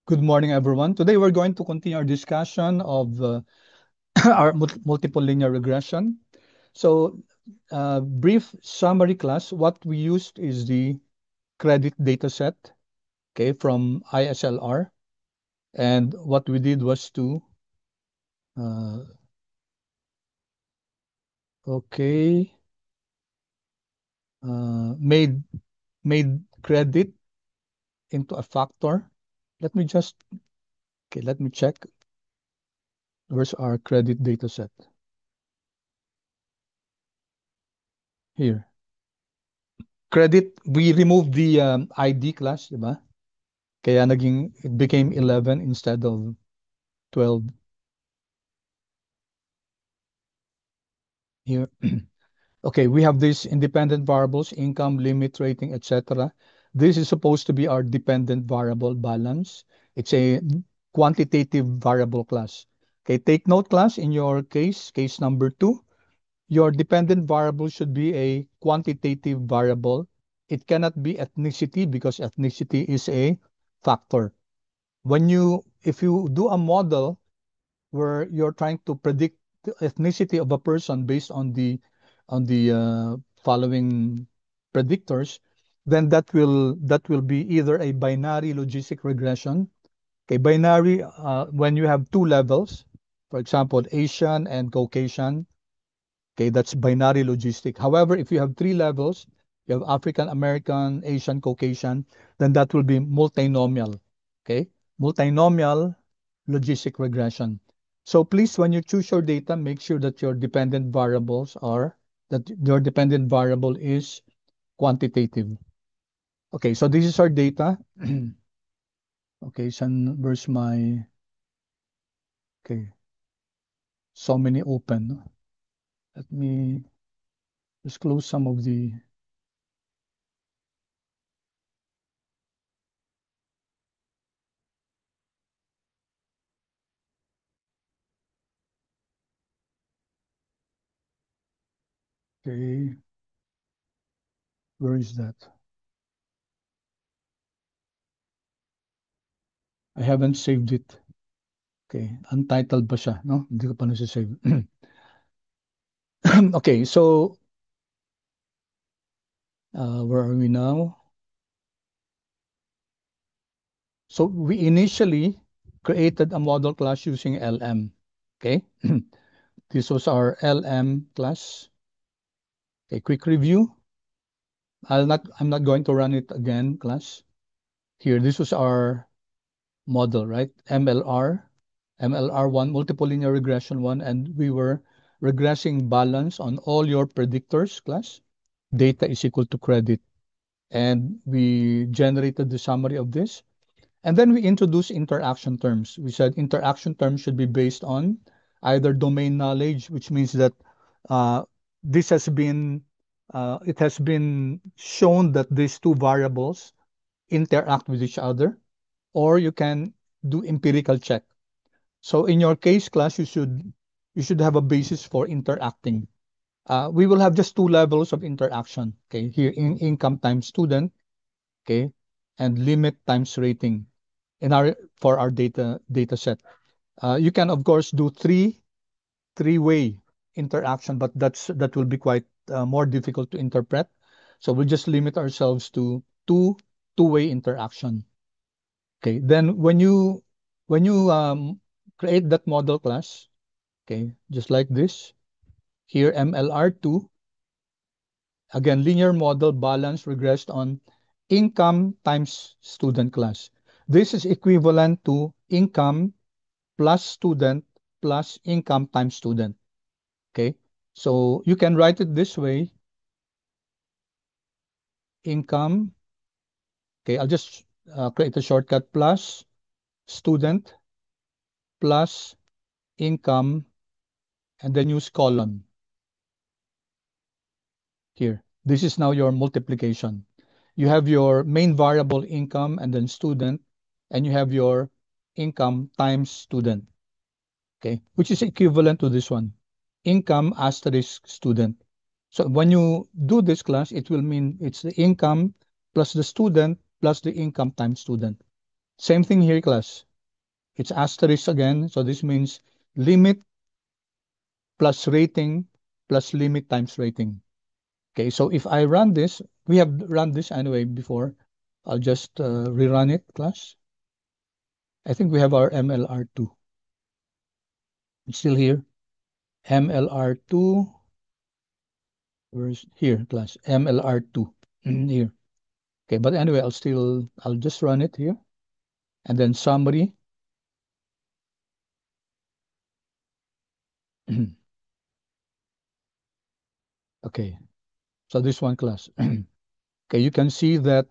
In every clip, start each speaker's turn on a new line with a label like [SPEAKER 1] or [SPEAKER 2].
[SPEAKER 1] Good morning, everyone. Today we're going to continue our discussion of our multiple linear regression. So, brief summary class, what we used is the credit data set, okay, from ISLR. And what we did was to, uh, okay, made credit into a factor. Let me just, okay, let me check. Where's our credit data set? Here. Credit, we removed the ID class, di ba? Kaya it became 11 instead of 12 here. Okay, we have these independent variables, income, limit, rating, etc. This is supposed to be our dependent variable balance. It's a quantitative variable class. Okay, take note, class, in your case number 2, your dependent variable should be a quantitative variable. It cannot be ethnicity because ethnicity is a factor. If you do a model where you're trying to predict the ethnicity of a person based on the following predictors, then that will be either a binary logistic regression. Okay, binary when you have two levels, for example, Asian and Caucasian. Okay, that's binary logistic. However, if you have three levels, you have African American, Asian, Caucasian, then that will be multinomial. Okay, multinomial logistic regression. So please, when you choose your data, make sure that your dependent variables are that your dependent variable is quantitative. Okay, so this is our data. Okay, so where's my okay? So many open. Let me just close some of the okay. Where is that? I haven't saved it. Okay, untitled pa siya, no? Hindi ko pa nasa-save. Okay, so where are we now? So we initially created a model class using LM. Okay, this was our LM class. A quick review. I'm not going to run it again, class. Here, this was our model, right? MLR1, multiple linear regression one, and we were regressing balance on all your predictors, class. Data is equal to credit. And we generated the summary of this. And then we introduced interaction terms. We said interaction terms should be based on either domain knowledge, which means that uh, this has been it has been shown that these two variables interact with each other, or you can do empirical check. So in your case, class, you should have a basis for interacting. We will have just two levels of interaction. Okay, here in income times student, okay, and limit times rating in our for our data set. You can of course do three-way interaction, but that will be quite more difficult to interpret. So we'll just limit ourselves to two-way interaction. Okay, then when you create that model class, okay, just like this, here MLR2, again, linear model balance regressed on income times student class. This is equivalent to income plus student plus income times student. Okay, so you can write it this way: income. Okay, I'll just create a shortcut: plus student plus income, and then use colon here. This is now your multiplication. You have your main variable income and then student, and you have your income times student, okay, which is equivalent to this one, income asterisk student. So when you do this class, it will mean it's the income plus the student plus the income times student. Same thing here, class. It's asterisk again. So this means limit plus rating plus limit times rating. Okay, so if I run this, we have run this anyway before. I'll just rerun it, class. I think we have our MLR2. It's still here. MLR2. Where's here, class? MLR2. Here. Okay, but anyway, I'll just run it here. And then summary. Okay, so this one, class. Okay, you can see that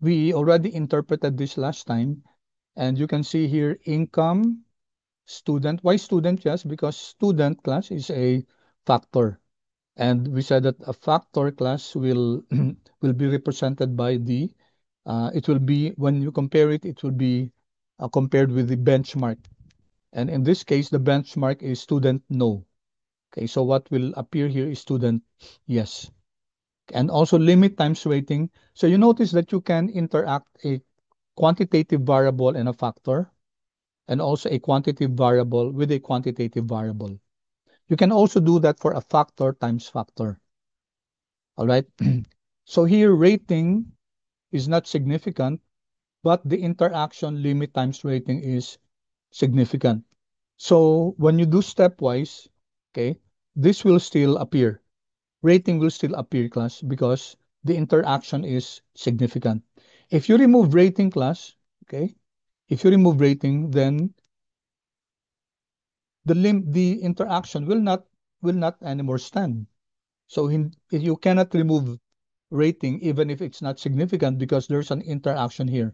[SPEAKER 1] we already interpreted this last time. And you can see here income, student. Why student? Yes, because student, class, is a factor. And we said that a factor, class, will will be represented by it will be, when you compare it, it will be compared with the benchmark. And in this case, the benchmark is student no. Okay, so what will appear here is student yes. And also limit times rating. So you notice that you can interact a quantitative variable and a factor, and also a quantitative variable with a quantitative variable. You can also do that for a factor times factor. All right. So here rating is not significant, but the interaction limit times rating is significant. So when you do stepwise, okay, this will still appear. Rating will still appear, class, because the interaction is significant. If you remove rating, class, okay, if you remove rating, then the interaction will not anymore stand. So you cannot remove rating even if it's not significant, because there's an interaction here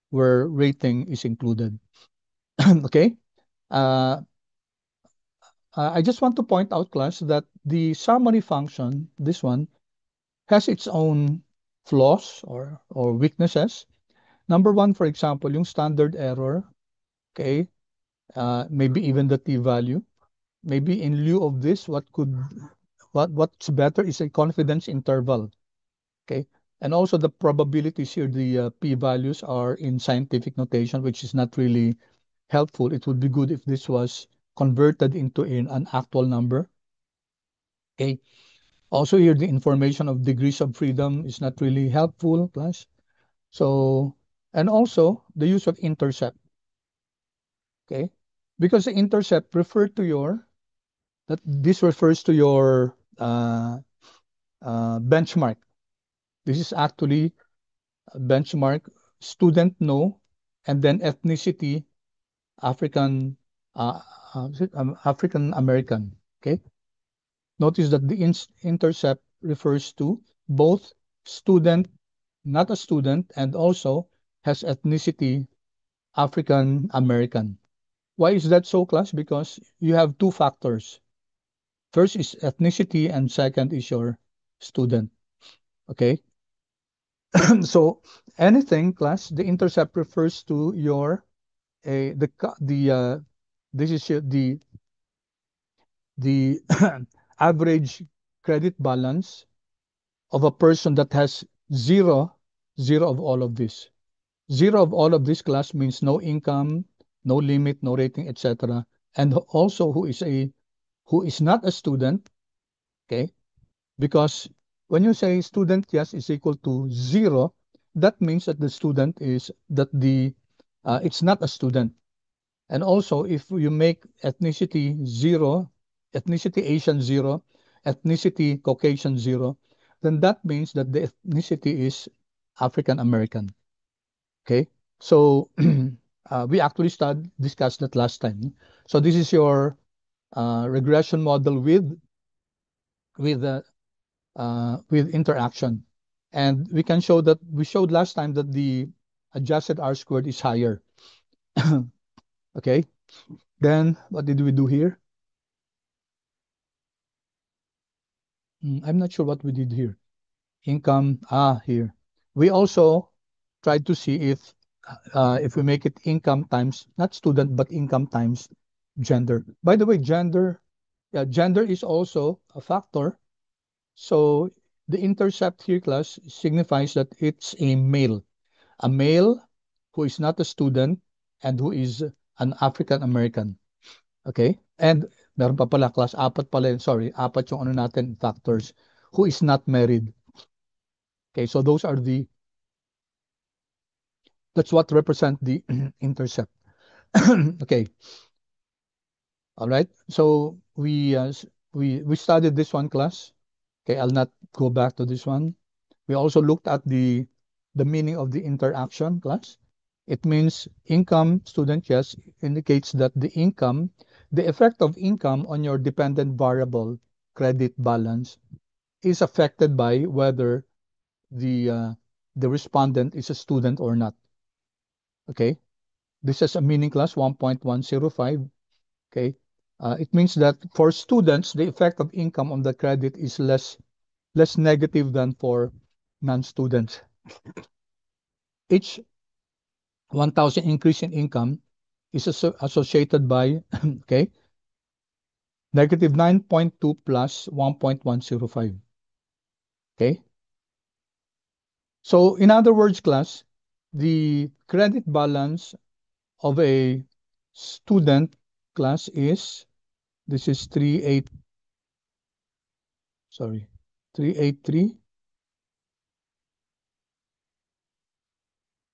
[SPEAKER 1] where rating is included. Okay. Uh, I just want to point out, class, that the summary function, this one, has its own flaws or weaknesses. Number one, for example, yung standard error, okay, maybe even the t-value. Maybe in lieu of this, what's better is a confidence interval, okay? And also the probabilities here, the p-values are in scientific notation, which is not really helpful. It would be good if this was converted into an actual number, okay? Also here, the information of degrees of freedom is not really helpful, class. So, and also the use of intercept, okay? Because the intercept this refers to your benchmark. This is actually a benchmark student no, and then ethnicity African African American. Okay. Notice that the intercept refers to both student, not a student, and also has ethnicity African American. Why is that so, class? Because you have two factors. First is ethnicity, and second is your student. Okay. So anything, class, the intercept refers to your the this is the average credit balance of a person that has zero zero of all of this. Zero of all of this, class, means no income, no limit, no rating, etc. And also who is not a student, okay? Because when you say student yes is equal to zero, that means that the student is that the it's not a student. And also, if you make ethnicity zero, ethnicity Asian zero, ethnicity Caucasian zero, then that means that the ethnicity is African American. Okay, so we actually discussed that last time. So this is your regression model with uh, with interaction. And we can show that we showed last time that the adjusted R squared is higher. Okay, then what did we do here? I'm not sure what we did here. Income, here. We also tried to see if we make it income times, not student, but income times gender. By the way, yeah, gender is also a factor. So the intercept here, class, signifies that it's a male who is not a student, and who is an African American. Okay? And meron pa pala, class, apat pala yun. Sorry, apat yung ano natin, factors. Who is not married. Okay, so those are that's what represent the intercept. Okay, all right. So we studied this one class. Okay, I'll not go back to this one. We also looked at the meaning of the interaction class. It means income, student, yes, indicates that the effect of income on your dependent variable credit balance is affected by whether the uh, the respondent is a student or not. Okay, this is a meaning class 1.105. Okay, it means that for students, the effect of income on the credit is less negative than for non-students. Each 1,000 increase in income is associated by okay negative 9.2 plus 1.105. Okay, so in other words, class, the credit balance of a student class is this is 38 sorry 383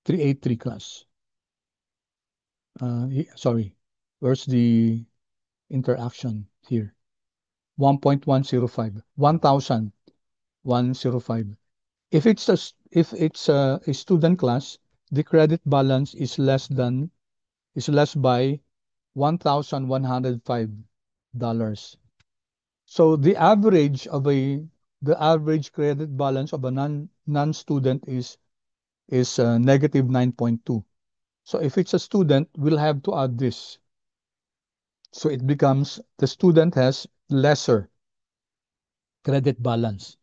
[SPEAKER 1] 383 class. Sorry, where's the interaction here? 1.105 1,105. If it's a student class, the credit balance is less by $1,105. So the average credit balance of a non-student is negative 9.2. So if it's a student, we'll have to add this. So it becomes the student has lesser credit balance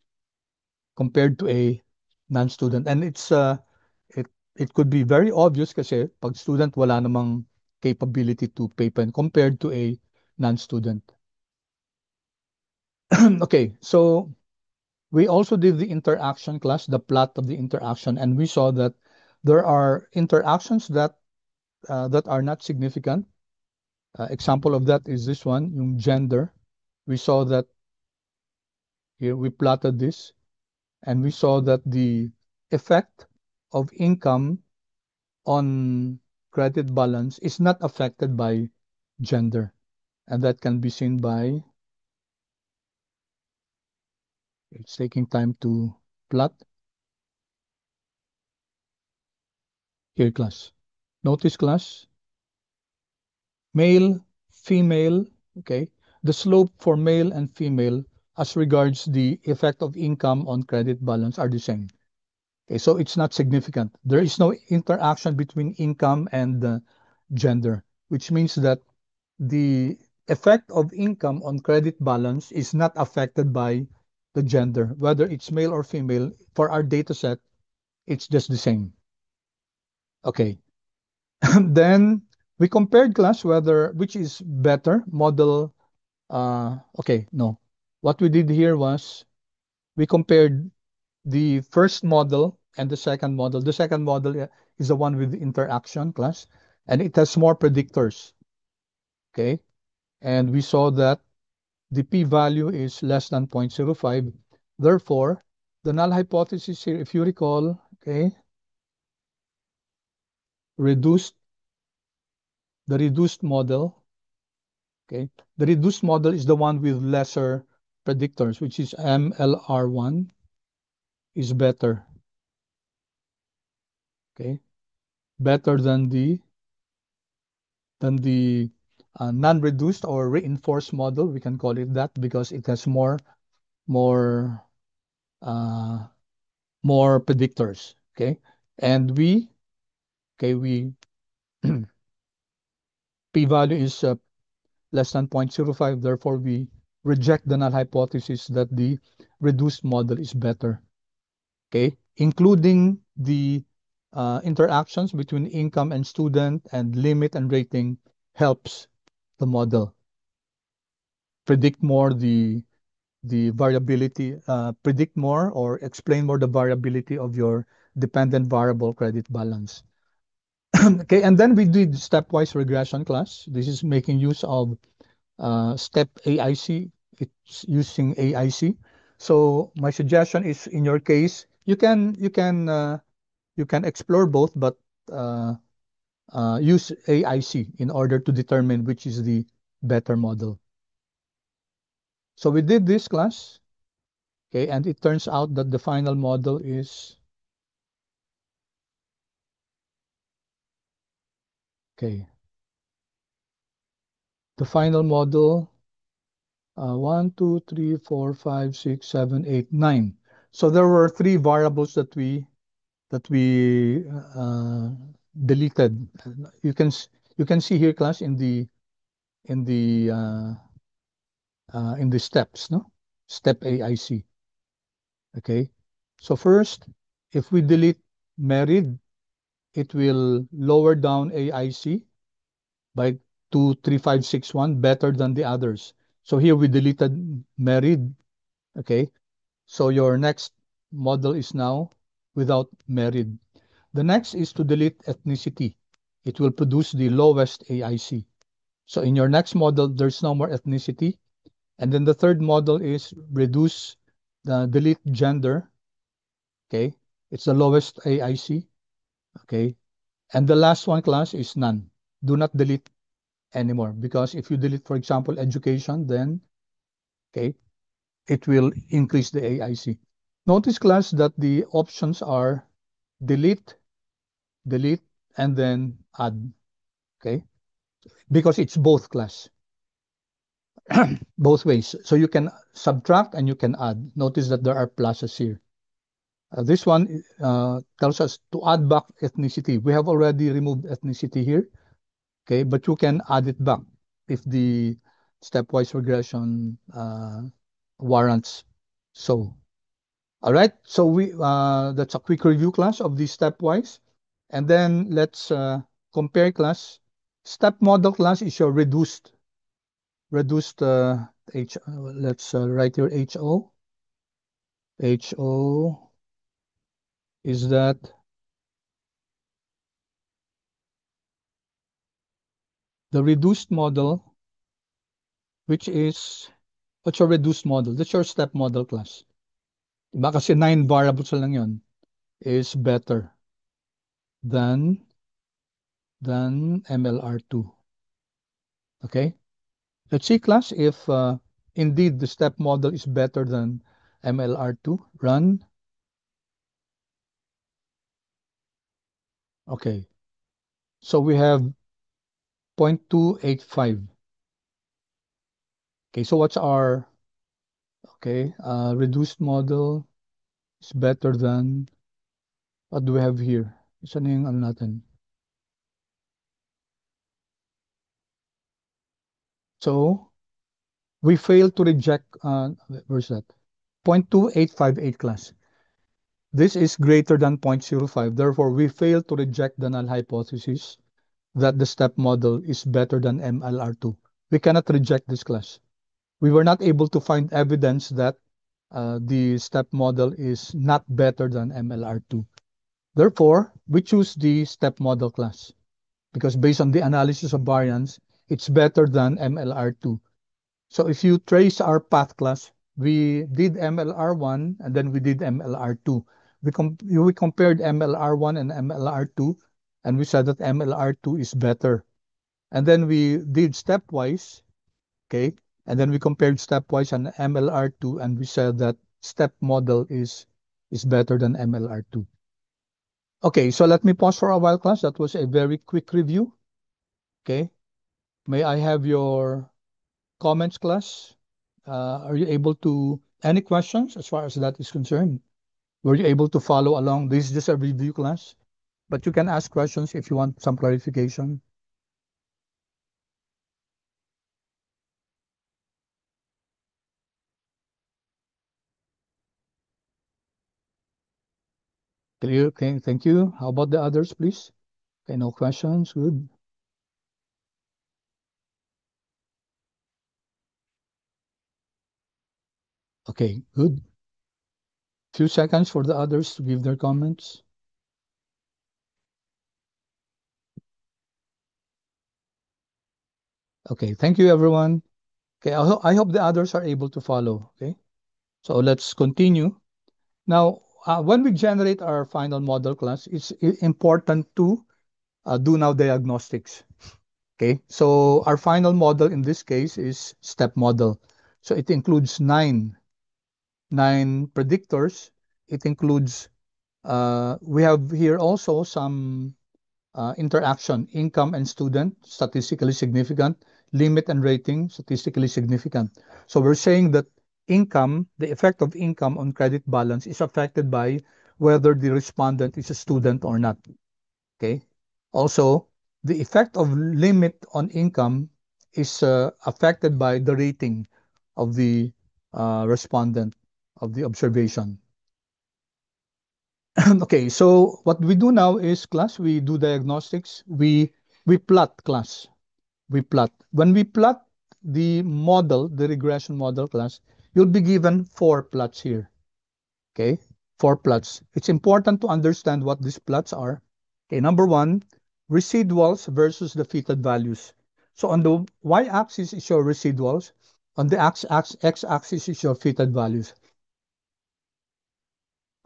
[SPEAKER 1] compared to a non-student. And it it could be very obvious kasi pag student wala namang capability to pay pen compared to a non-student. Okay, so we also did the interaction class, the plot of the interaction, and we saw that there are interactions that are not significant. Example of that is this one, yung gender. We saw that here we plotted this, and we saw that the effect of income on credit balance is not affected by gender. And that can be seen by, it's taking time to plot. Here, class. Notice, class, male, female, okay? The slope for male and female as regards the effect of income on credit balance are the same. Okay, so it's not significant. There is no interaction between income and gender, which means that the effect of income on credit balance is not affected by the gender, whether it's male or female. For our data set, it's just the same. Okay. Then we compared, class, whether which is better model. Okay, no. What we did here was we compared the first model and the second model. The second model is the one with the interaction, class, and it has more predictors. Okay. And we saw that the p-value is less than 0.05. Therefore, the null hypothesis here, if you recall, okay, reduced the reduced model, okay, the reduced model is the one with lesser predictors, which is MLR1 is better, okay, better than the non-reduced or reinforced model. We can call it that because it has more uh, more predictors, okay, and we p-value is less than 0.05. Therefore, we reject the null hypothesis that the reduced model is better. Okay, including the interactions between income and student and limit and rating helps the model predict more the variability, predict more or explain more the variability of your dependent variable credit balance. Okay, and then we did stepwise regression class. This is making use of step AIC. It's using AIC. So my suggestion is, in your case, you can explore both, but uh, use AIC in order to determine which is the better model. So we did this class, okay, and it turns out that the final model is, okay, the final model, 1, 2, 3, 4, 5, 6, 7, 8, 9. So there were three variables that we deleted. You can you can see here, class, in the in the steps, no? Step AIC. Okay. So first, if we delete married, it will lower down AIC by 23561, better than the others. So here we deleted married. Okay. So your next model is now without married. The next is to delete ethnicity. It will produce the lowest AIC. So in your next model, there's no more ethnicity. And then the third model is reduce the delete gender. Okay. It's the lowest AIC. Okay. And the last one, class, is none. Do not delete anymore, because if you delete, for example, education, then, okay, it will increase the AIC. Notice, class, that the options are delete, delete, and then add. Okay. Because it's both, class. Both ways. So you can subtract and you can add. Notice that there are pluses here. This one tells us to add back ethnicity. We have already removed ethnicity here, okay, but you can add it back if the stepwise regression warrants so. All right, so we that's a quick review, class, of the stepwise, and then let's compare, class. Step model, class, is your reduced H. Let's write here HO. HO is that the reduced model, which is, what's your reduced model? That's your step model, class. Diba? Kasi 9 variables lang yon, is better than MLR2. Okay? Let's see, class, if indeed the step model is better than MLR2. Run. Okay. So we have 0.285. Okay, so what's our, okay, reduced model is better than, what do we have here? Isa na yung ano natin. So we fail to reject, where's that? 0.2858, class. This is greater than 0.05. Therefore, we fail to reject the null hypothesis that the step model is better than MLR2. We cannot reject this, class. We were not able to find evidence that the step model is not better than MLR2. Therefore, we choose the step model, class, because based on the analysis of variance, it's better than MLR2. So if you trace our path, class, we did MLR1 and then we did MLR2. We compared MLR1 and MLR2, and we said that MLR2 is better. And then we did stepwise, okay? And then we compared stepwise and MLR2, and we said that step model is better than MLR2. Okay, so let me pause for a while, class. That was a very quick review. Okay. May I have your comments, class? Are you able to, any questions as far as that is concerned? Were you able to follow along? This is just a review, class, but you can ask questions if you want some clarification. Clear? Okay, thank you. How about the others, please? Okay, no questions. Good. Okay, good. Few seconds for the others to give their comments. Okay, thank you, everyone. Okay, I hope the others are able to follow. Okay, so let's continue. Now, when we generate our final model class, it's important to do now diagnostics. Okay, so our final model in this case is step model. So it includes nine predictors. It includes, we have here also some interaction, income and student, statistically significant, limit and rating, statistically significant. So we're saying that income, the effect of income on credit balance is affected by whether the respondent is a student or not. Okay. Also, the effect of limit on income is affected by the rating of the respondent of the observation. Okay, so what we do now is class, we do diagnostics. We plot class. We plot. When we plot the model, the regression model class, you'll be given four plots here. Okay, four plots. It's important to understand what these plots are. Okay, number one, residuals versus the fitted values. So on the y-axis is your residuals, on the x-axis is your fitted values.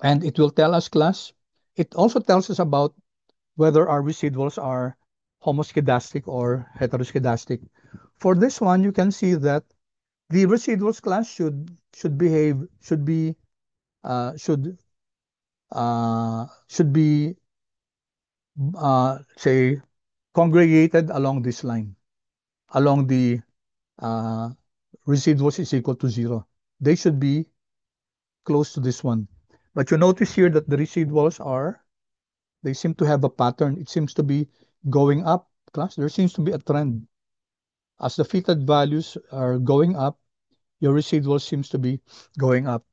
[SPEAKER 1] And it will tell us, class, it also tells us about whether our residuals are homoscedastic or heteroscedastic. For this one, you can see that the residuals class should behave should be should be say congregated along this line, along the uh, residuals is equal to zero. They should be close to this one. But you notice here that the residuals are, they seem to have a pattern. It seems to be going up, class. There seems to be a trend. As the fitted values are going up, your residual seems to be going up.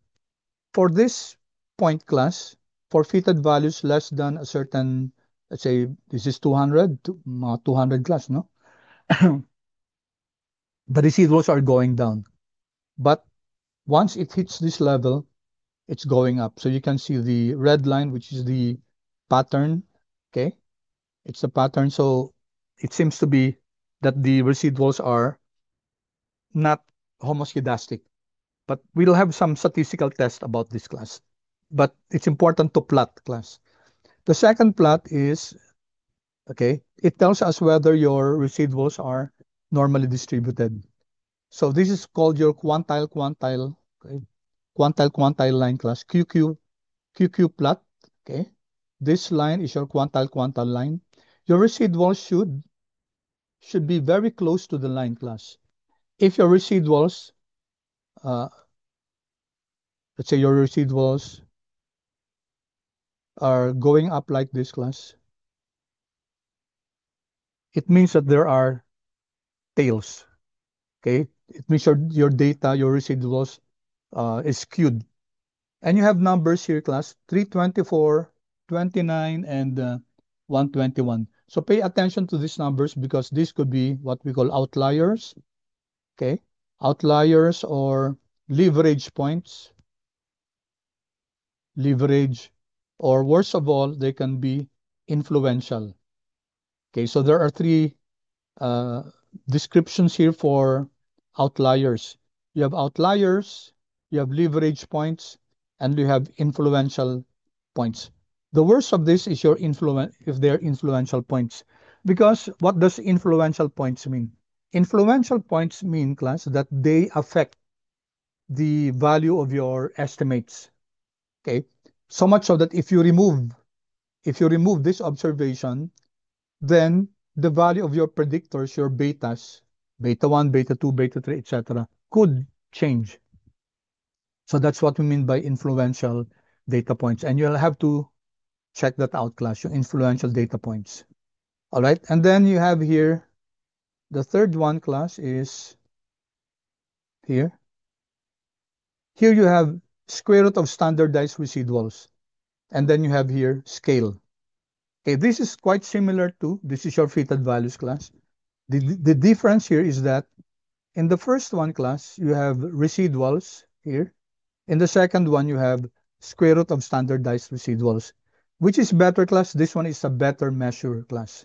[SPEAKER 1] For this point class, for fitted values less than a certain, let's say this is 200, 200 class, no? The residuals are going down. But once it hits this level, it's going up. So you can see the red line, which is the pattern. Okay, it's the pattern. So it seems to be that the residuals are not homoscedastic. But we'll have some statistical test about this class. But it's important to plot class. The second plot is, okay, it tells us whether your residuals are normally distributed. So this is called your quantile, okay, quantile line class, QQ plot, okay. This line is your quantile line. Your residuals should be very close to the line class. If your residuals, uh, let's say your residuals are going up like this class, it means that there are tails. Okay, it means your data, your residuals is skewed. And you have numbers here, class 324, 29, and 121. So pay attention to these numbers because this could be what we call outliers. Okay, outliers or leverage points, leverage, or worst of all, they can be influential. Okay, so there are three uh, descriptions here for outliers. You have outliers, you have leverage points, and you have influential points. The worst of this is your influence if they're influential points. Because what does influential points mean? Influential points mean, class, that they affect the value of your estimates. Okay. So much so that if you remove this observation, then the value of your predictors, your betas, beta 1, beta 2, beta 3, etc., could change. So that's what we mean by influential data points. And you'll have to check that out, class, your influential data points. All right. And then you have here, the third one, class, is here. Here you have square root of standardized residuals. And then you have here scale. Okay, this is quite similar to, this is your fitted values class. The difference here is that in the first one class, you have residuals here. In the second one, you have square root of standardized residuals. Which is better class? This one is a better measure class.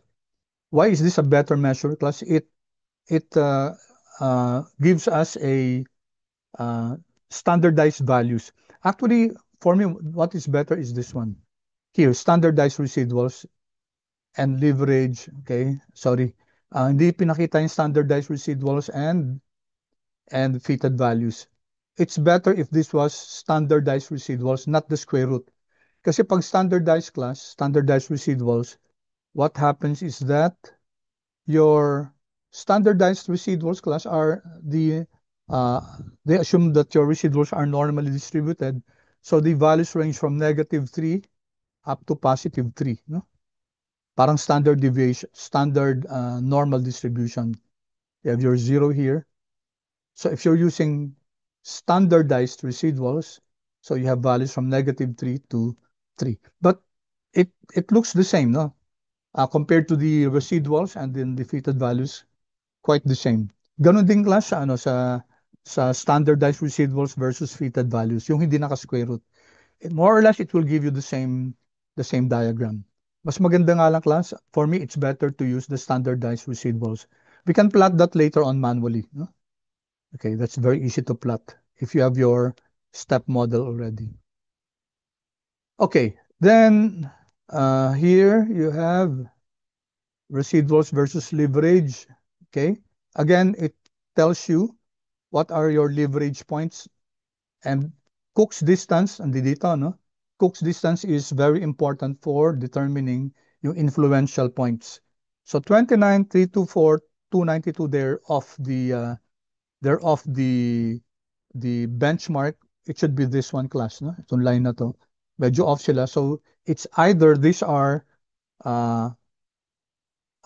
[SPEAKER 1] Why is this a better measure class? it gives us a standardized values. Actually, for me, what is better is this one. Here, standardized residuals and leverage. Okay, sorry. Hindi pinakita yung standardized residuals and fitted values. It's better if this was standardized residuals, not the square root. Kasi pag standardized class, standardized residuals, what happens is that your standardized residuals class are uh, they assume that your residuals are normally distributed. So the values range from -3 up to +3, no? Parang standard deviation, standard normal distribution. You have your 0 here. So if you're using standardized residuals, so you have values from -3 to 3. But it looks the same, no? Compared to the residuals and then the fitted values, quite the same. Ganon din class sa ano sa standardized residuals versus fitted values, yung hindi naka-square root. More or less it will give you the same diagram. Mas maganda nga lang class, for me it's better to use the standardized residuals. We can plot that later on manually, no? Okay, that's very easy to plot if you have your step model already. Okay, then here you have residuals versus leverage. Okay, again, it tells you what are your leverage points and Cook's distance, and dito, no? Cook's distance is very important for determining yung influential points. So 29, 324, 292, they're off the benchmark. It should be this one class, no? Itong line na to. Medyo off sila. So it's either these are uh,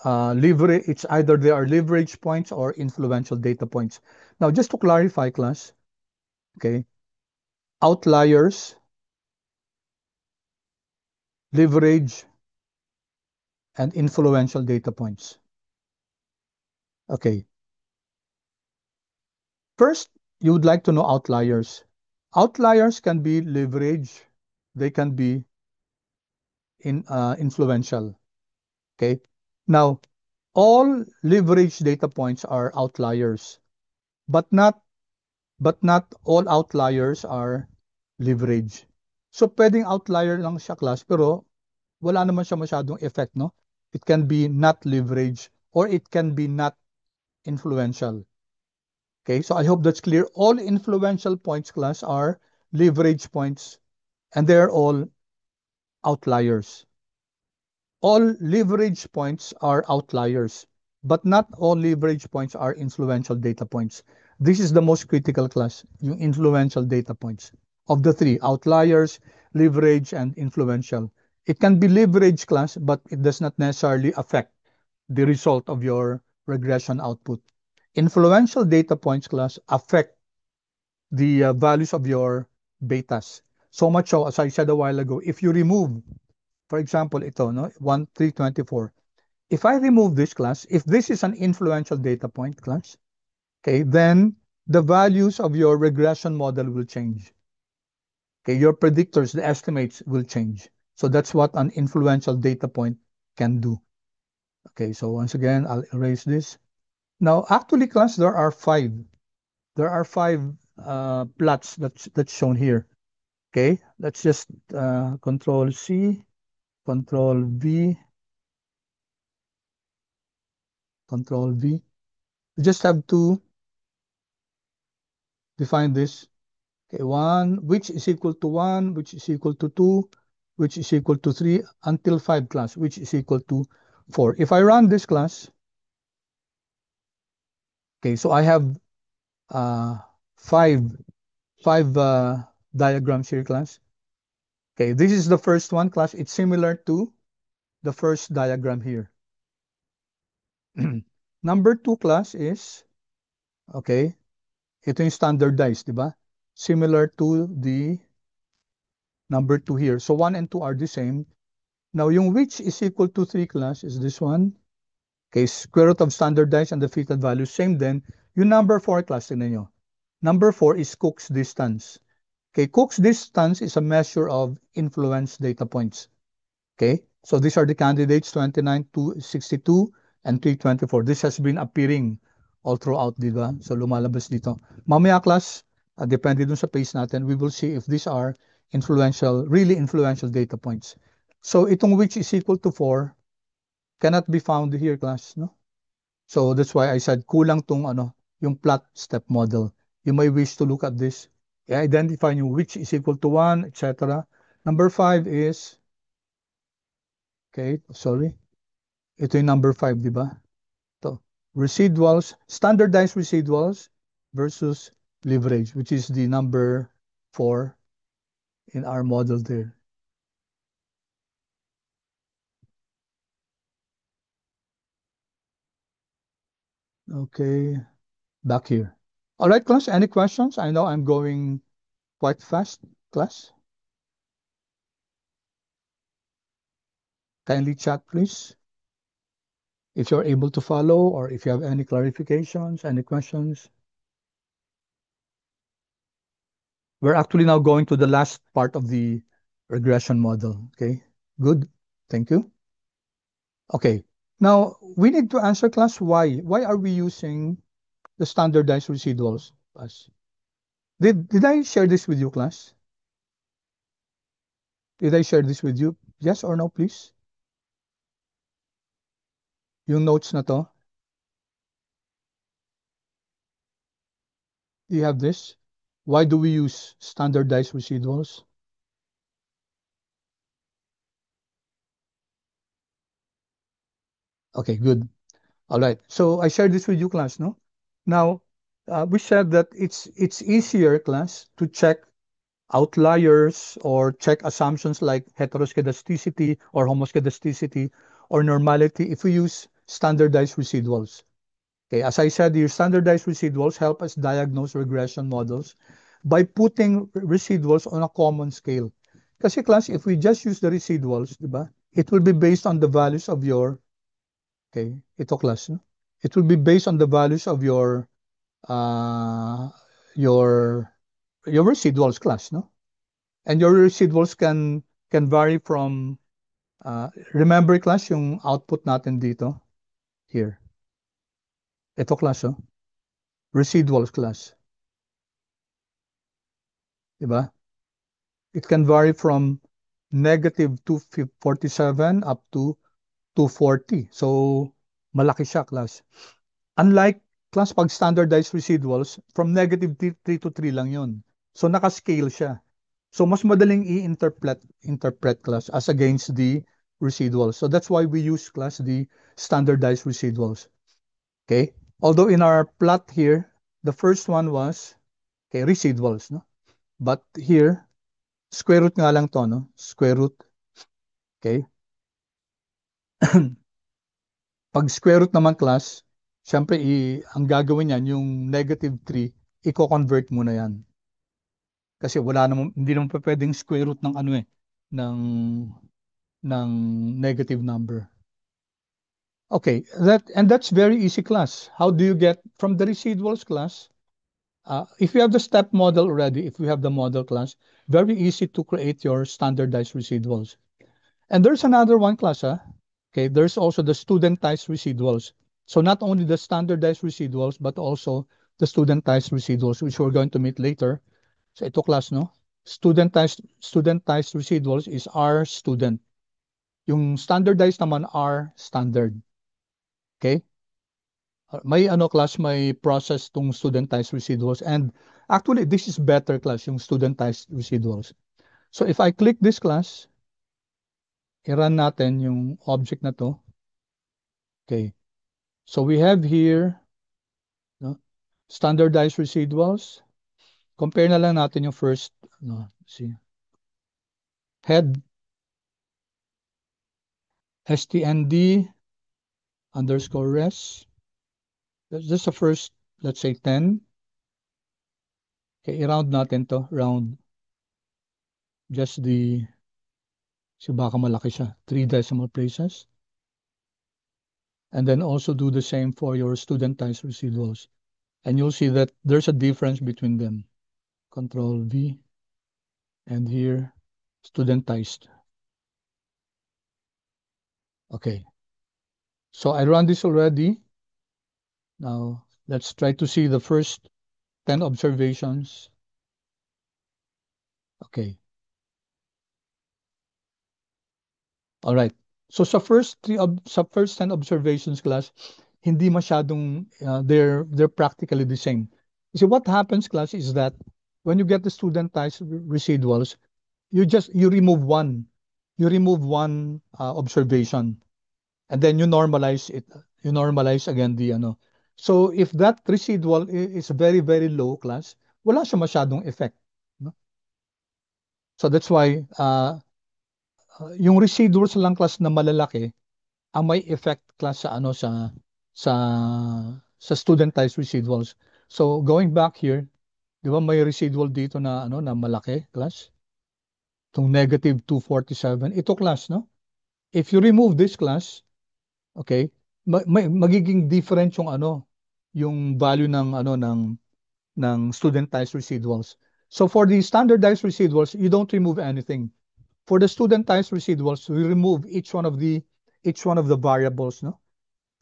[SPEAKER 1] leverage, it's either they are leverage points or influential data points. Now, just to clarify, class, okay, outliers, leverage, and influential data points. Okay. First, you would like to know outliers. Outliers can be leverage, they can be influential. Okay. Now, all leverage data points are outliers, but not all outliers are leverage. So pwedeng outlier lang siya class pero wala naman siya masyadong effect, no? It can be not leverage or it can be not influential. Okay, so I hope that's clear. All influential points class are leverage points and they're all outliers. All leverage points are outliers, but not all leverage points are influential data points. This is the most critical class, yung influential data points. Of the three, outliers, leverage, and influential. It can be leverage class, but it does not necessarily affect the result of your regression output. Influential data points class affect the values of your betas. So much so, as I said a while ago, if you remove, for example, ito, no, 1, 3, 24. If I remove this class, if this is an influential data point class, okay, then the values of your regression model will change. Okay, your predictors, the estimates will change. So that's what an influential data point can do. Okay, so once again, I'll erase this. Now, actually, class, there are five. There are five plots that's shown here. Okay, let's just Control C, Control V, Control V. You just have to define this. Okay, 1, which is equal to 1, which is equal to 2, which is equal to 3, until 5 class, which is equal to 4. If I run this class, okay, so I have uh, five diagrams here, class. Okay, this is the first one, class. It's similar to the first diagram here. Number 2, class, is, okay, ito yung standardized, di ba? Similar to the number 2 here. So 1 and 2 are the same. Now, yung which is equal to 3 class is this one. Okay, square root of standardized and the fitted value, same then. Yung number 4 class, tignan nyo. Number 4 is Cook's distance. Okay, Cook's distance is a measure of influence data points. Okay, so these are the candidates 29, 262, and 324. This has been appearing all throughout, di ba? So lumalabas dito. Mamaya class, depende dun sa pace natin, we will see if these are really influential data points. So itong which is equal to 4 cannot be found here, class, no? So that's why I said kulang tong yung plot step model. You may wish to look at this. Identify yung which is equal to 1, etc. Number 5 is, okay, sorry. Ito yung number 5, di ba? Ito. Residuals, standardized residuals versus leverage, which is the number 4 in our model there. Okay, back here. All right, class, any questions? I know I'm going quite fast, class. Kindly chat, please, if you're able to follow or if you have any clarifications, any questions. We're actually now going to the last part of the regression model. Okay, good. Thank you. Okay, now we need to answer, class, why. Why are we using the standardized residuals, class? Did I share this with you, class? Did I share this with you? Yes or no, please? Yung notes na to, do you have this? Why do we use standardized residuals? Okay, good. All right. So I shared this with you, class, no? Now, we said that it's easier, class, to check outliers or check assumptions like heteroscedasticity or homoscedasticity or normality if we use standardized residuals. Okay, as I said, your standardized residuals help us diagnose regression models by putting residuals on a common scale. Kasi class, if we just use the residuals, di ba, it will be based on the values of your, okay, ito class, no? It will be based on the values of uh, your, your residuals class, no? And your residuals can vary from, remember class, yung output natin dito, here. Ito class, oh, residuals class, di ba? It can vary from negative 247 up to 240. So, malaki siya, class. Unlike, class, pag standardized residuals, from negative 3 to 3 lang yun. So, naka-scale siya. So, mas madaling interpret, class, as against the residuals. So, that's why we use, class, the standardized residuals. Okay? Although in our plot here, the first one was, okay, residuals, no? But here, square root nga lang to, no? Square root. Okay? Pag square root naman, class, syempre, ang gagawin yan, yung negative 3, i-convert mo na yan. Kasi wala naman, hindi naman pa pwedeng square root ng ng, ng negative number. Okay, that's very easy, class. How do you get from the residuals, class? If you have the step model already, if we have the model, class, very easy to create your standardized residuals. And there's another one, class, okay, there's also the studentized residuals. So not only the standardized residuals, but also the studentized residuals, which we're going to meet later. So ito, class, no? Studentized residuals is R student. Yung standardized naman R standard. Okay? May class, may process tong studentized residuals. And actually, this is better, class, yung studentized residuals. So if I click this, class, i-run natin yung object na to. Okay. So we have here, no, standardized residuals. Compare na lang natin yung first, see, head stnd underscore res. That's just the first, let's say 10. Okay, i-round natin to, round just the, si baka malaki siya, 3 decimal places. And then also do the same for your studentized residuals. And you'll see that there's a difference between them. Control V, and here, studentized. Okay. So I run this already. Now, Let's try to see the first 10 observations. Okay. All right. So sa first 10 observations class, hindi masyadong they're practically the same. So what happens class is that when you get the studentized residuals, you remove one. You remove one observation and then you normalize it. You normalize again the ano. So if that residual is very very low class, wala siya masyadong effect, no? So that's why yung residuals lang class na malalaki ang may effect class sa ano sa sa studentized residuals. So going back here, 'di ba may residual dito na ano na malaki class? Itong negative 247. Ito class, no? If you remove this class, okay, magiging different yung ano, yung value ng ano ng studentized residuals. So for the standardized residuals, you don't remove anything. For the studentized residuals, we remove each one of the variables, no?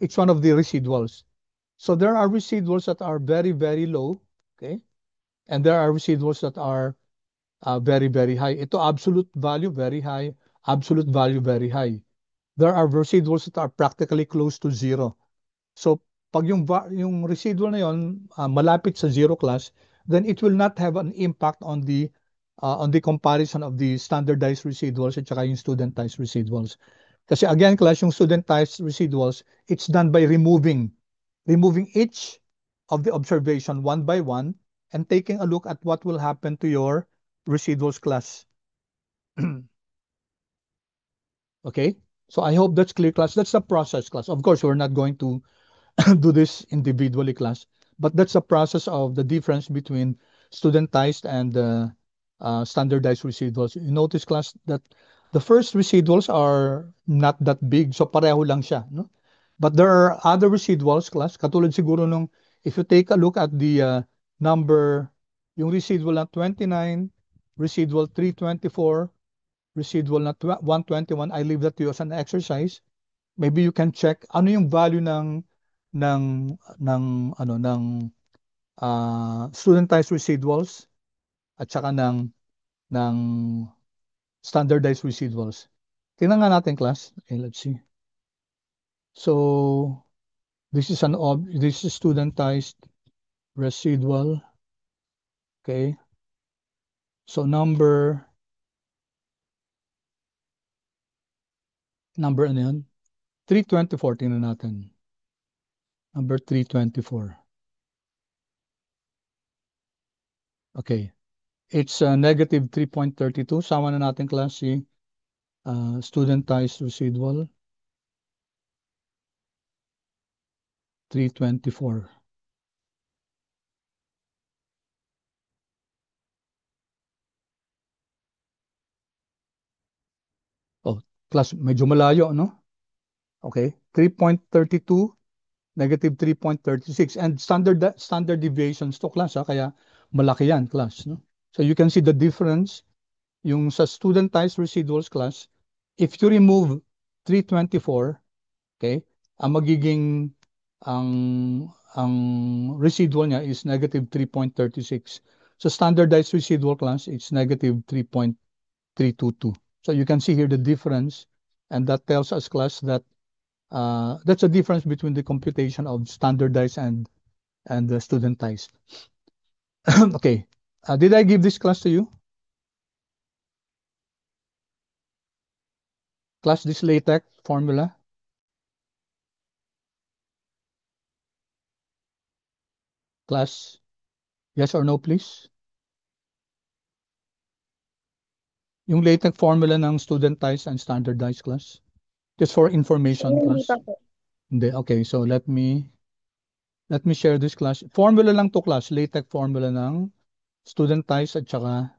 [SPEAKER 1] Each one of the residuals. So there are residuals that are very, very low, okay? And there are residuals that are very, very high. Ito absolute value, very high. Absolute value, very high. There are residuals that are practically close to zero. So pag yung residual na yon malapit sa zero class, then it will not have an impact on the comparison of the standardized residuals at saka yung studentized residuals. Kasi again, class, yung studentized residuals, it's done by removing each of the observation one by one and taking a look at what will happen to your residuals class. Okay? So I hope that's clear, class. That's the process, class. Of course, we're not going to do this individually, class, but that's the process of the difference between studentized and standardized residuals. You notice, class, that the first residuals are not that big, so pareho lang siya, no? But there are other residuals, class, katulad siguro nung, if you take a look at the number, yung residual na 29, residual 324, residual na 121, I leave that to you as an exercise. Maybe you can check ano yung value ng ng ano ng studentized residuals at saka ng standardized residuals. Tingnan nga natin, class. Okay, let's see. So this is studentized residual. Okay. So number ano yun? 324, tingnan natin. Number 324. Okay. It's negative 3.32. Sama na natin, class, si studentized residual 324. Oh, class, medyo malayo, no? Okay. 3.32, negative 3.36. And standard deviations to, class, ha? Kaya malaki yan, class, no? So you can see the difference. Yung sa studentized residuals, class, if you remove 324, okay, ang magiging ang residual niya is negative 3.36. So standardized residual, class, it's negative 3.322. So you can see here the difference, and that tells us, class, that that's a difference between the computation of standardized and the studentized. Okay, did I give this class to you? Class, this LaTeX formula? Class, yes or no, please? Yung LaTeX formula ng studentized and standardized, class? Just for information,
[SPEAKER 2] Hindi
[SPEAKER 1] class?
[SPEAKER 2] pa po.
[SPEAKER 1] Hindi. Okay, so let me share this, class. Formula lang to, class. LaTeX formula ng studentized at saka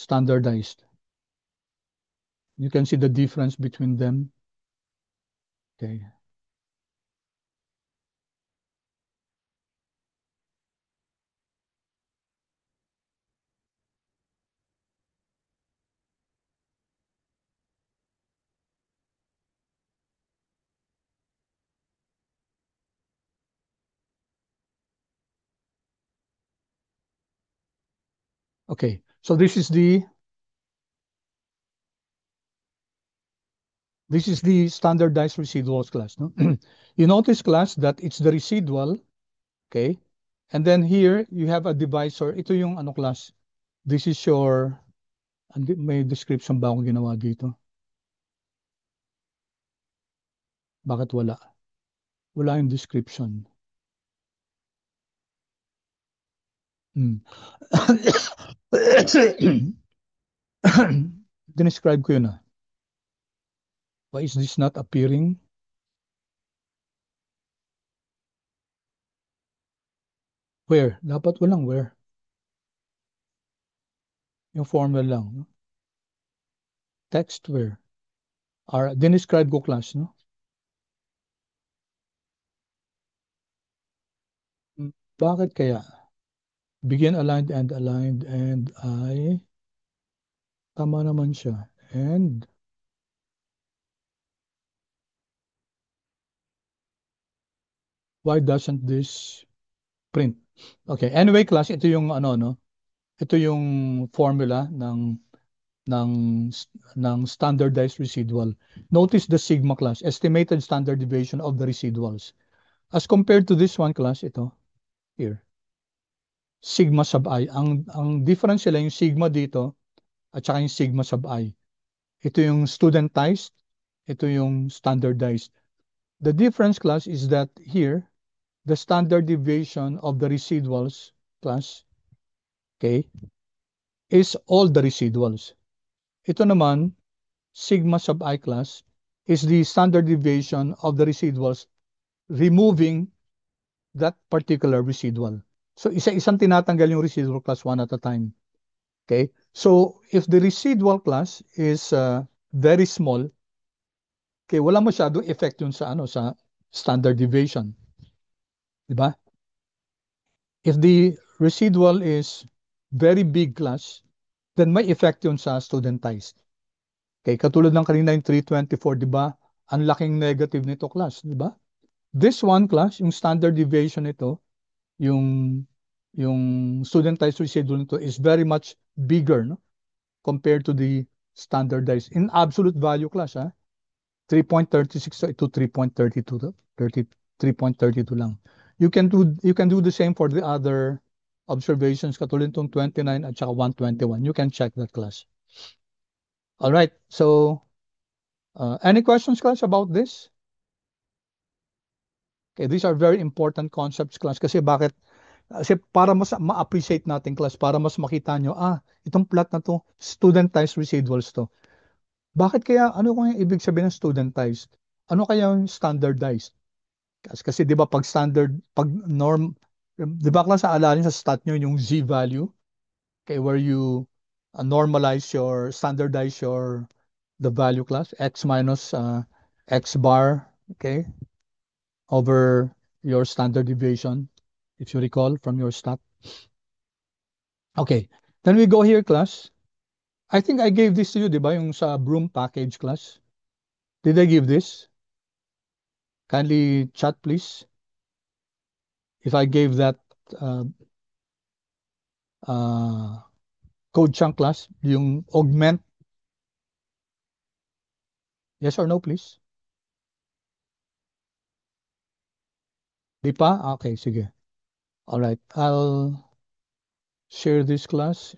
[SPEAKER 1] standardized. You can see the difference between them. Okay. Okay, so this is the standardized residuals class, no? You notice, class, that it's the residual, okay? And then here you have a divisor. Ito yung ano, class. This is your may description ba akong ginawa dito? Bakit wala? Wala yung description. Hmm. Dinescribe ko yun, ah. Why is this not appearing? Where? Dapat walang where. Yung formula lang, no? Text where. Dinescribe ko, class, no? Hmm. Bakit kaya? Begin aligned and I tama naman siya. And why doesn't this print? Okay, anyway, class, ito yung ano, no? Ito yung formula ng ng standardized residual. Notice the sigma, class, estimated standard deviation of the residuals. As compared to this one, class, ito here, sigma sub I. Ang difference sila yung sigma dito at saka yung sigma sub I. Ito yung studentized, ito yung standardized. The difference, class, is that here, the standard deviation of the residuals, class, okay, is all the residuals. Ito naman, sigma sub I, class, is the standard deviation of the residuals removing that particular residual. So isa-isang tinatanggal yung residual, class, one at a time. Okay? So if the residual, class, is very small, okay, wala masyadong effect yun sa ano sa standard deviation, di ba? If the residual is very big, class, then may effect yun sa studentized. Okay, katulad ng kanina yung 324, di ba? Ang laking negative nito, class, di ba? This one, class, yung standard deviation nito, yung yung studentized residual nito is very much bigger, no? Compared to the standardized. In absolute value, class, ha? 3.36 to 3.32, 3.32 lang. You can do the same for the other observations, katulad itong 29 at saka 121. You can check that, class. All right. So, any questions, class, about this? Okay, these are very important concepts, class. Kasi para mas ma-appreciate natin, class, para mas makita nyo, itong plot na to, studentized residuals to. Bakit kaya, ano kaya ibig sabihin ng studentized? Ano kaya yung standardized? Kasi 'di ba pag norm, 'di ba, class, aalarin sa stat nyo yung z value, okay, where you normalize your standardize your the value, class, x minus x bar, okay, over your standard deviation, if you recall from your stat. Okay, then we go here, class. I think I gave this to you, 'di ba, yung sa Broom package, class. Did I give this? Kindly chat, please, if I gave that uh, uh, code chunk, class, yung augment. Yes or no, please? Di pa? Okay, sige. All right. I'll share this, class,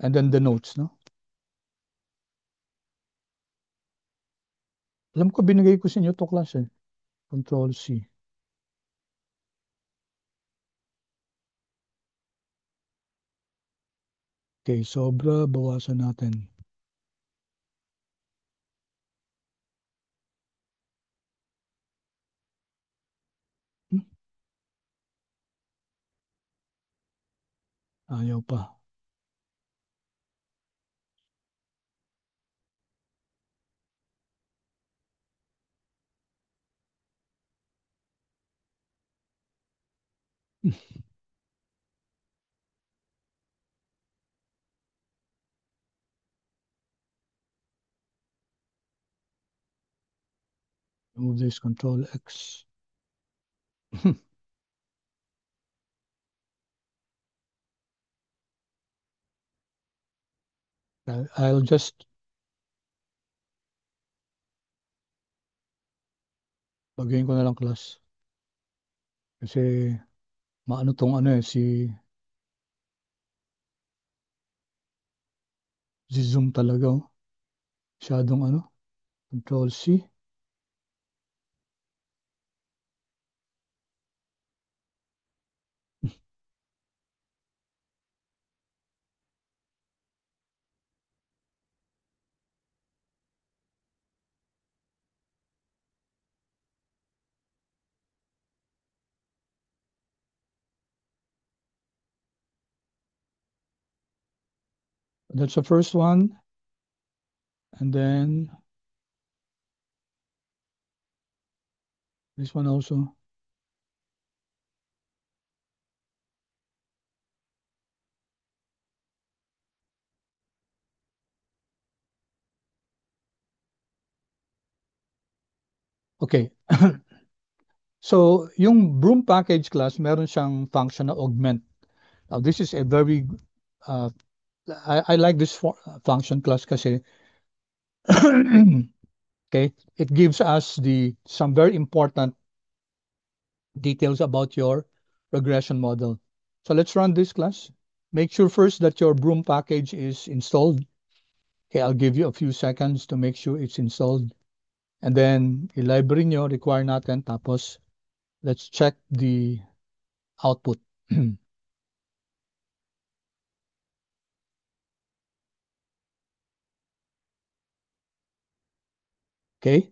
[SPEAKER 1] and then the notes, no? Alam ko binigay ko sa inyo to, class, eh. Control C. Okay, sobra, bawasan natin. Hmm, Ayaw pa. Move this, Control X. Hmm, I'll just lagyan ko na lang class. Kasi maano tong ano eh, si Zoom talaga oh. Masyadong ano, Control C. That's the first one. And then this one also. Okay. So, yung broom package class, meron siyang function na augment. Now, this is a very, uh, I like this function class kasi, okay, it gives us some very important details about your regression model. So let's run this class. Make sure first that your broom package is installed. Okay, I'll give you a few seconds to make sure it's installed. And then, i-library nyo, require natin, tapos let's check the output. Okay,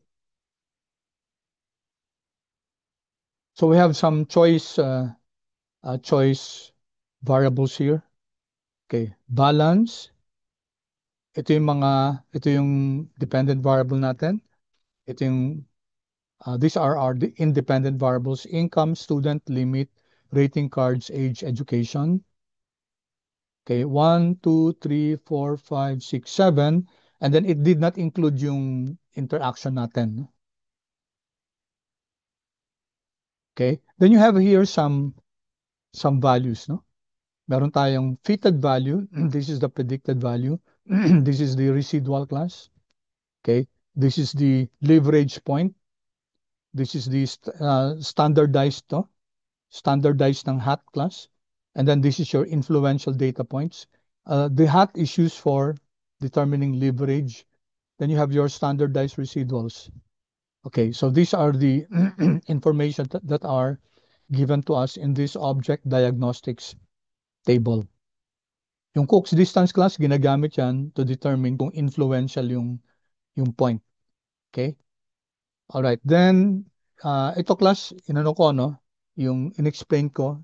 [SPEAKER 1] so we have some choice variables here. Okay, balance. Ito yung dependent variable natin. Ito yung, these are our independent variables: income, student, limit, rating cards, age, education. Okay, 1, 2, 3, 4, 5, 6, 7. And then it did not include yung interaction natin. Okay, then you have here some values, no? Meron tayong fitted value. This is the predicted value. This is the residual class. Okay, this is the leverage point. This is the standardized, no? Standardized ng hat class. And then this is your influential data points. The hat is used for determining leverage. Then you have your standardized residuals. Okay, so these are the information that are given to us in this object diagnostics table. Yung Cook's distance class, ginagamit yan to determine kung influential yung point. Okay? Alright, then, ito class, inano ko, no? Yung inexplain ko,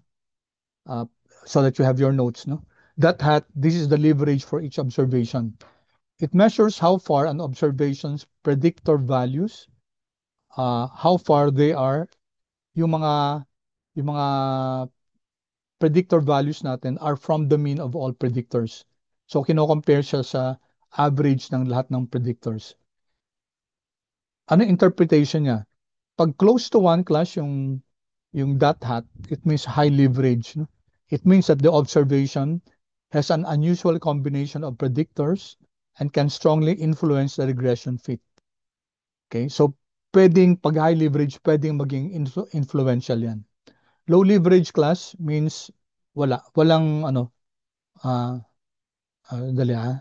[SPEAKER 1] uh, so that you have your notes, no? That hat, this is the leverage for each observation. It measures how far an observation's predictor values, how far they are, yung mga, yung mga predictor values natin are from the mean of all predictors. So, kino-compare siya sa average ng lahat ng predictors. Ano interpretation niya? Pag close to 1 class yung dot hat, it means high leverage. No? It means that the observation has an unusual combination of predictors and can strongly influence the regression fit. Okay? So, pwedeng pag high leverage, pwedeng maging influential yan. Low leverage class means walang ano, uh, dali ha.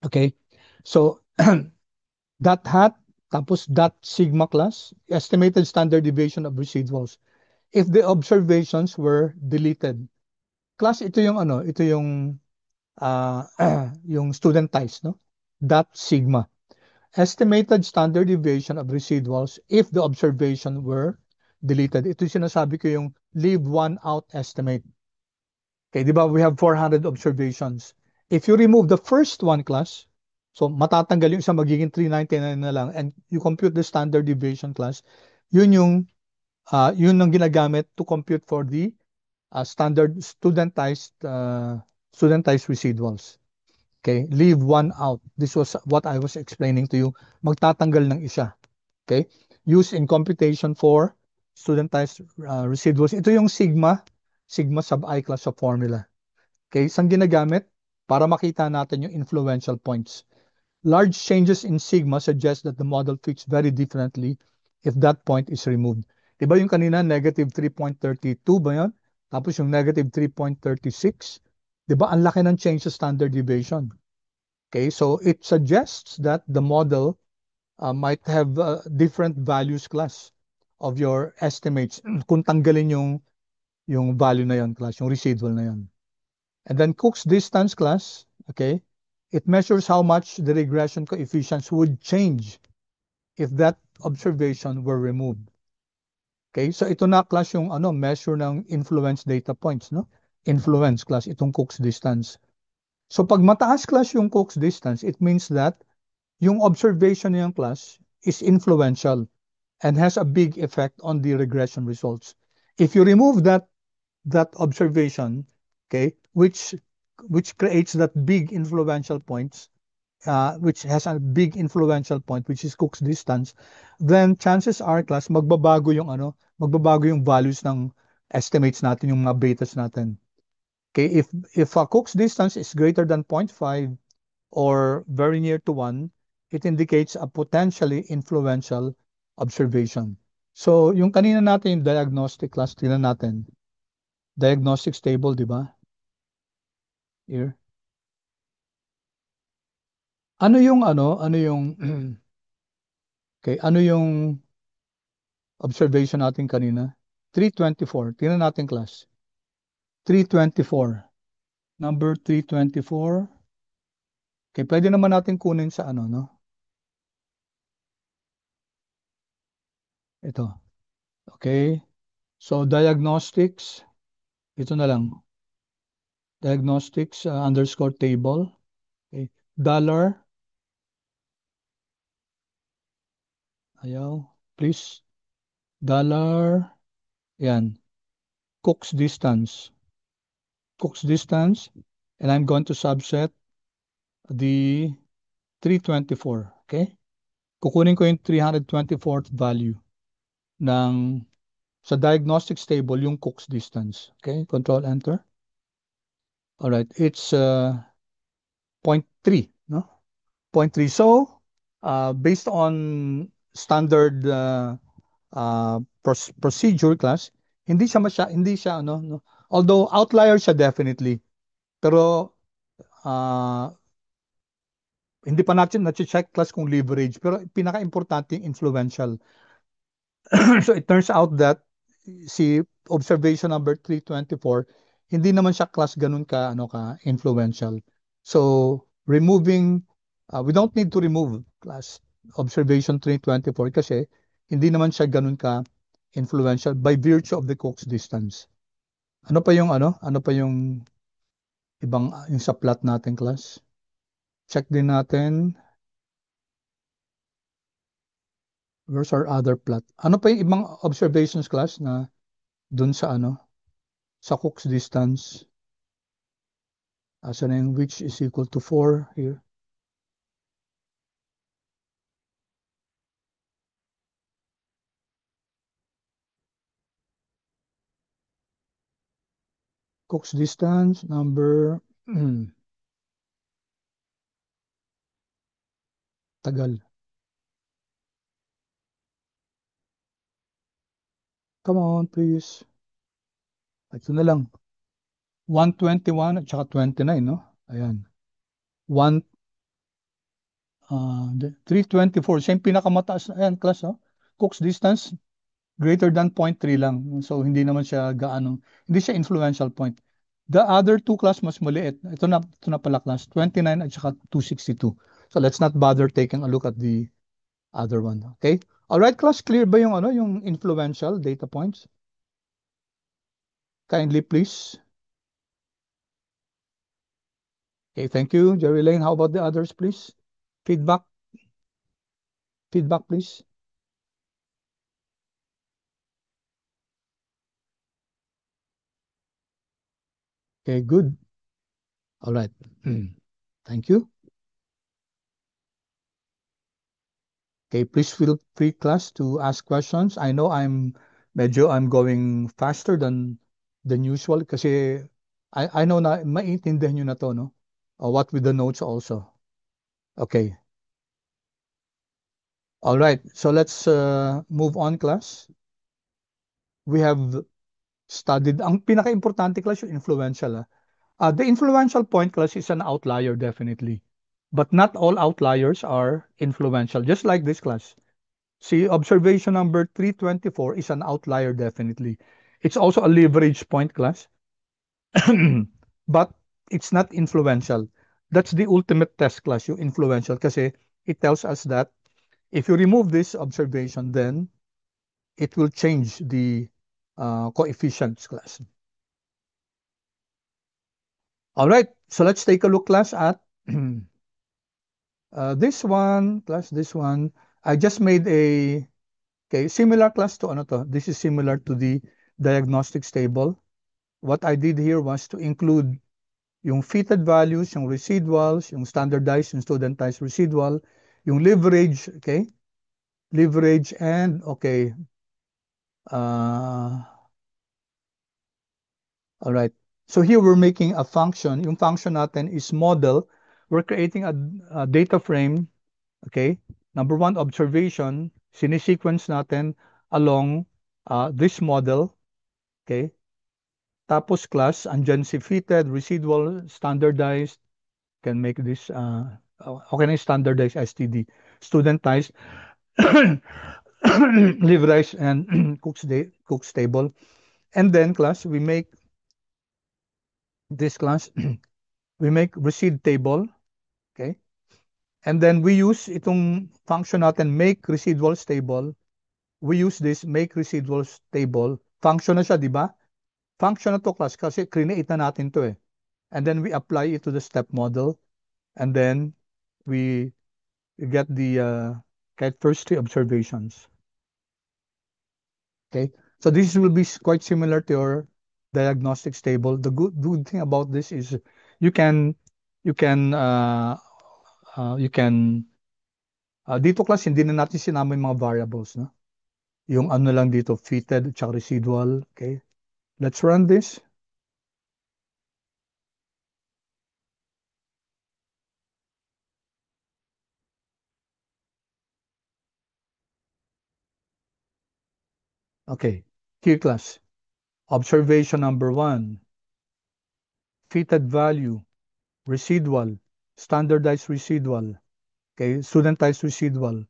[SPEAKER 1] Okay? So, dot hat, tapos dot sigma class, estimated standard deviation of residuals. If the observations were deleted. Class, ito yung ano, ito yung yung student ties, no? Dot sigma. Estimated standard deviation of residuals if the observation were deleted. Ito yung sinasabi ko yung leave one out estimate. Okay, di ba? We have 400 observations. If you remove the first one class, so matatanggal yung isa, magiging 399 na lang, and you compute the standard deviation class, yun ang ginagamit to compute for the standard studentized residuals. Okay, leave one out. This was what I was explaining to you. Magtatanggal ng isa. Okay, use in computation for studentized residuals. Ito yung sigma sub I class of formula. Okay, saan ginagamit? Para makita natin yung influential points. Large changes in sigma suggest that the model fits very differently if that point is removed. Diba yung kanina, negative 3.32 ba yun? Tapos yung negative 3.36. Diba, ang laki ng change sa standard deviation. Okay, so it suggests that the model might have different values class of your estimates kung tanggalin yung value na yon class, yung residual na yon. And then Cook's distance class, okay, it measures how much the regression coefficients would change if that observation were removed. Okay, so ito na class yung measure ng influence data points, no? Influence class, itong Cook's distance. So pag mataas class yung Cook's distance, it means that yung observation niyang class is influential and has a big effect on the regression results. If you remove that observation, okay, which creates that big influential points, which has a big influential point, which is Cook's distance, then chances are, class, magbabago yung values ng estimates natin, yung mga betas natin. Okay, if Cook's distance is greater than 0.5 or very near to 1, it indicates a potentially influential observation. So, yung kanina natin, yung diagnostic class, tingnan natin. Diagnostic table, di ba? Here. Ano yung okay, ano yung observation natin kanina? 324. Tingnan natin class. 324. Number 324. Okay, pwede naman natin kunin sa no? Ito. Okay. So, diagnostics. Ito na lang. Diagnostics underscore table. Okay. Dollar. Ayaw. Please. Dollar. Yan. Cook's distance. Cook's distance. And I'm going to subset the 324. Okay? Kukunin ko yung 324th value ng sa diagnostics table yung Cook's distance. Okay? Control Enter. Alright. It's 0.3. No? 0.3. So, based on standard procedure class, hindi siya no? Although outlier siya definitely. Pero uh, hindi pa natin na-check class kung leverage, pero pinaka-importante yung influential. So it turns out that si observation number 324, hindi naman siya class ganun ka influential. So we don't need to remove class observation 324 kasi hindi naman siya ganun ka influential by virtue of the Cook's distance. Ano pa yung Ano pa yung ibang yung sa plot natin class? Check din natin. Where's our other plot? Ano pa yung ibang observations class na dun sa sa Cook's distance? Asa na yung which is equal to 4 here. Cook's distance number tagal. Come on, please. Ito na lang. 121 at saka 29, no? Ayan. 1, 324. Siya yung pinakamataas. Ayan, class, oh. Cook's distance, greater than 0.3 lang. So, hindi naman siya hindi siya influential point. The other two class, mas maliit. Ito na pala class, 29 at saka 262. So, let's not bother taking a look at the other one. Okay? All right, class, clear ba yung influential data points? Kindly, please. Okay, thank you, Jerry Lane. How about the others, please? Feedback? Feedback, please. Okay, good. All right. Thank you. Okay, please feel free, class, to ask questions. I know I'm Medyo I'm going faster than usual kasi I know na maintindihan nyo na to, no? What with the notes also. Okay. All right. So let's move on, class. We have studied, ang pinaka-importante, class, yung influential. The influential point, class, is an outlier, definitely. But not all outliers are influential, just like this, class. See, observation number 324 is an outlier, definitely. It's also a leverage point, class. But it's not influential. That's the ultimate test, class, yung influential, kasi it tells us that if you remove this observation, then it will change the coefficients, class. All right, so let's take a look, class, at this one, class, this one. I just made a, okay, similar, class, to ano to. This is similar to the diagnostics table. What I did here was to include yung fitted values, yung residuals, yung standardized, yung studentized residual, yung leverage, okay? Leverage and, okay, uh, all right. So here we're making a function. Yung function natin is model. We're creating a data frame, okay? Number one, observation. Sinisequence natin along this model, okay? Tapos class, andyan si fitted, residual, standardized, can make this, okay na yung standardized STD, studentized, leverized, and Cook's table. And then class, we make this class, we make receipt table, okay? And then we use itong function natin, make residuals table. We use this make residuals table. Function na siya, di ba? Function na to, class, kasi create na natin to eh. And then we apply it to the step model. And then we get the first three observations. Okay, so this will be quite similar to your diagnostics table. The good thing about this is you can you can uh, you can dito, class, hindi na natin sinama yung mga variables, no? Yung ano lang dito, fitted at residual. Okay, let's run this. Okay, here, class, observation number one, fitted value, residual, standardized residual, okay, studentized residual.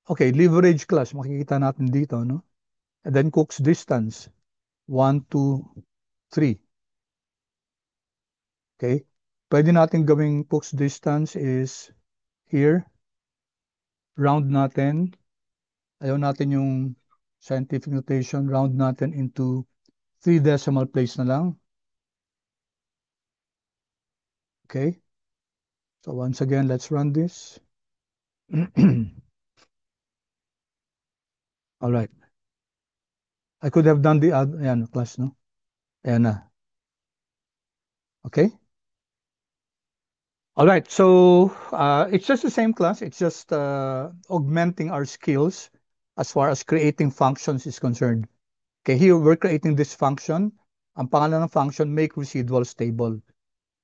[SPEAKER 1] Okay, leverage, class, makikita natin dito, no? And then Cook's distance, 1, 2, 3. Okay? Pwede natin gawing Cook's distance is here. Round natin. Ayaw natin yung scientific notation. Round natin into 3 decimal place na lang. Okay? So once again, let's run this. All right. I could have done the other, ayan, class, no? Ayan na. Okay? All right, so it's just the same, class. It's just augmenting our skills as far as creating functions is concerned. Okay, here we're creating this function. Ang pangalan ng function, make residual stable.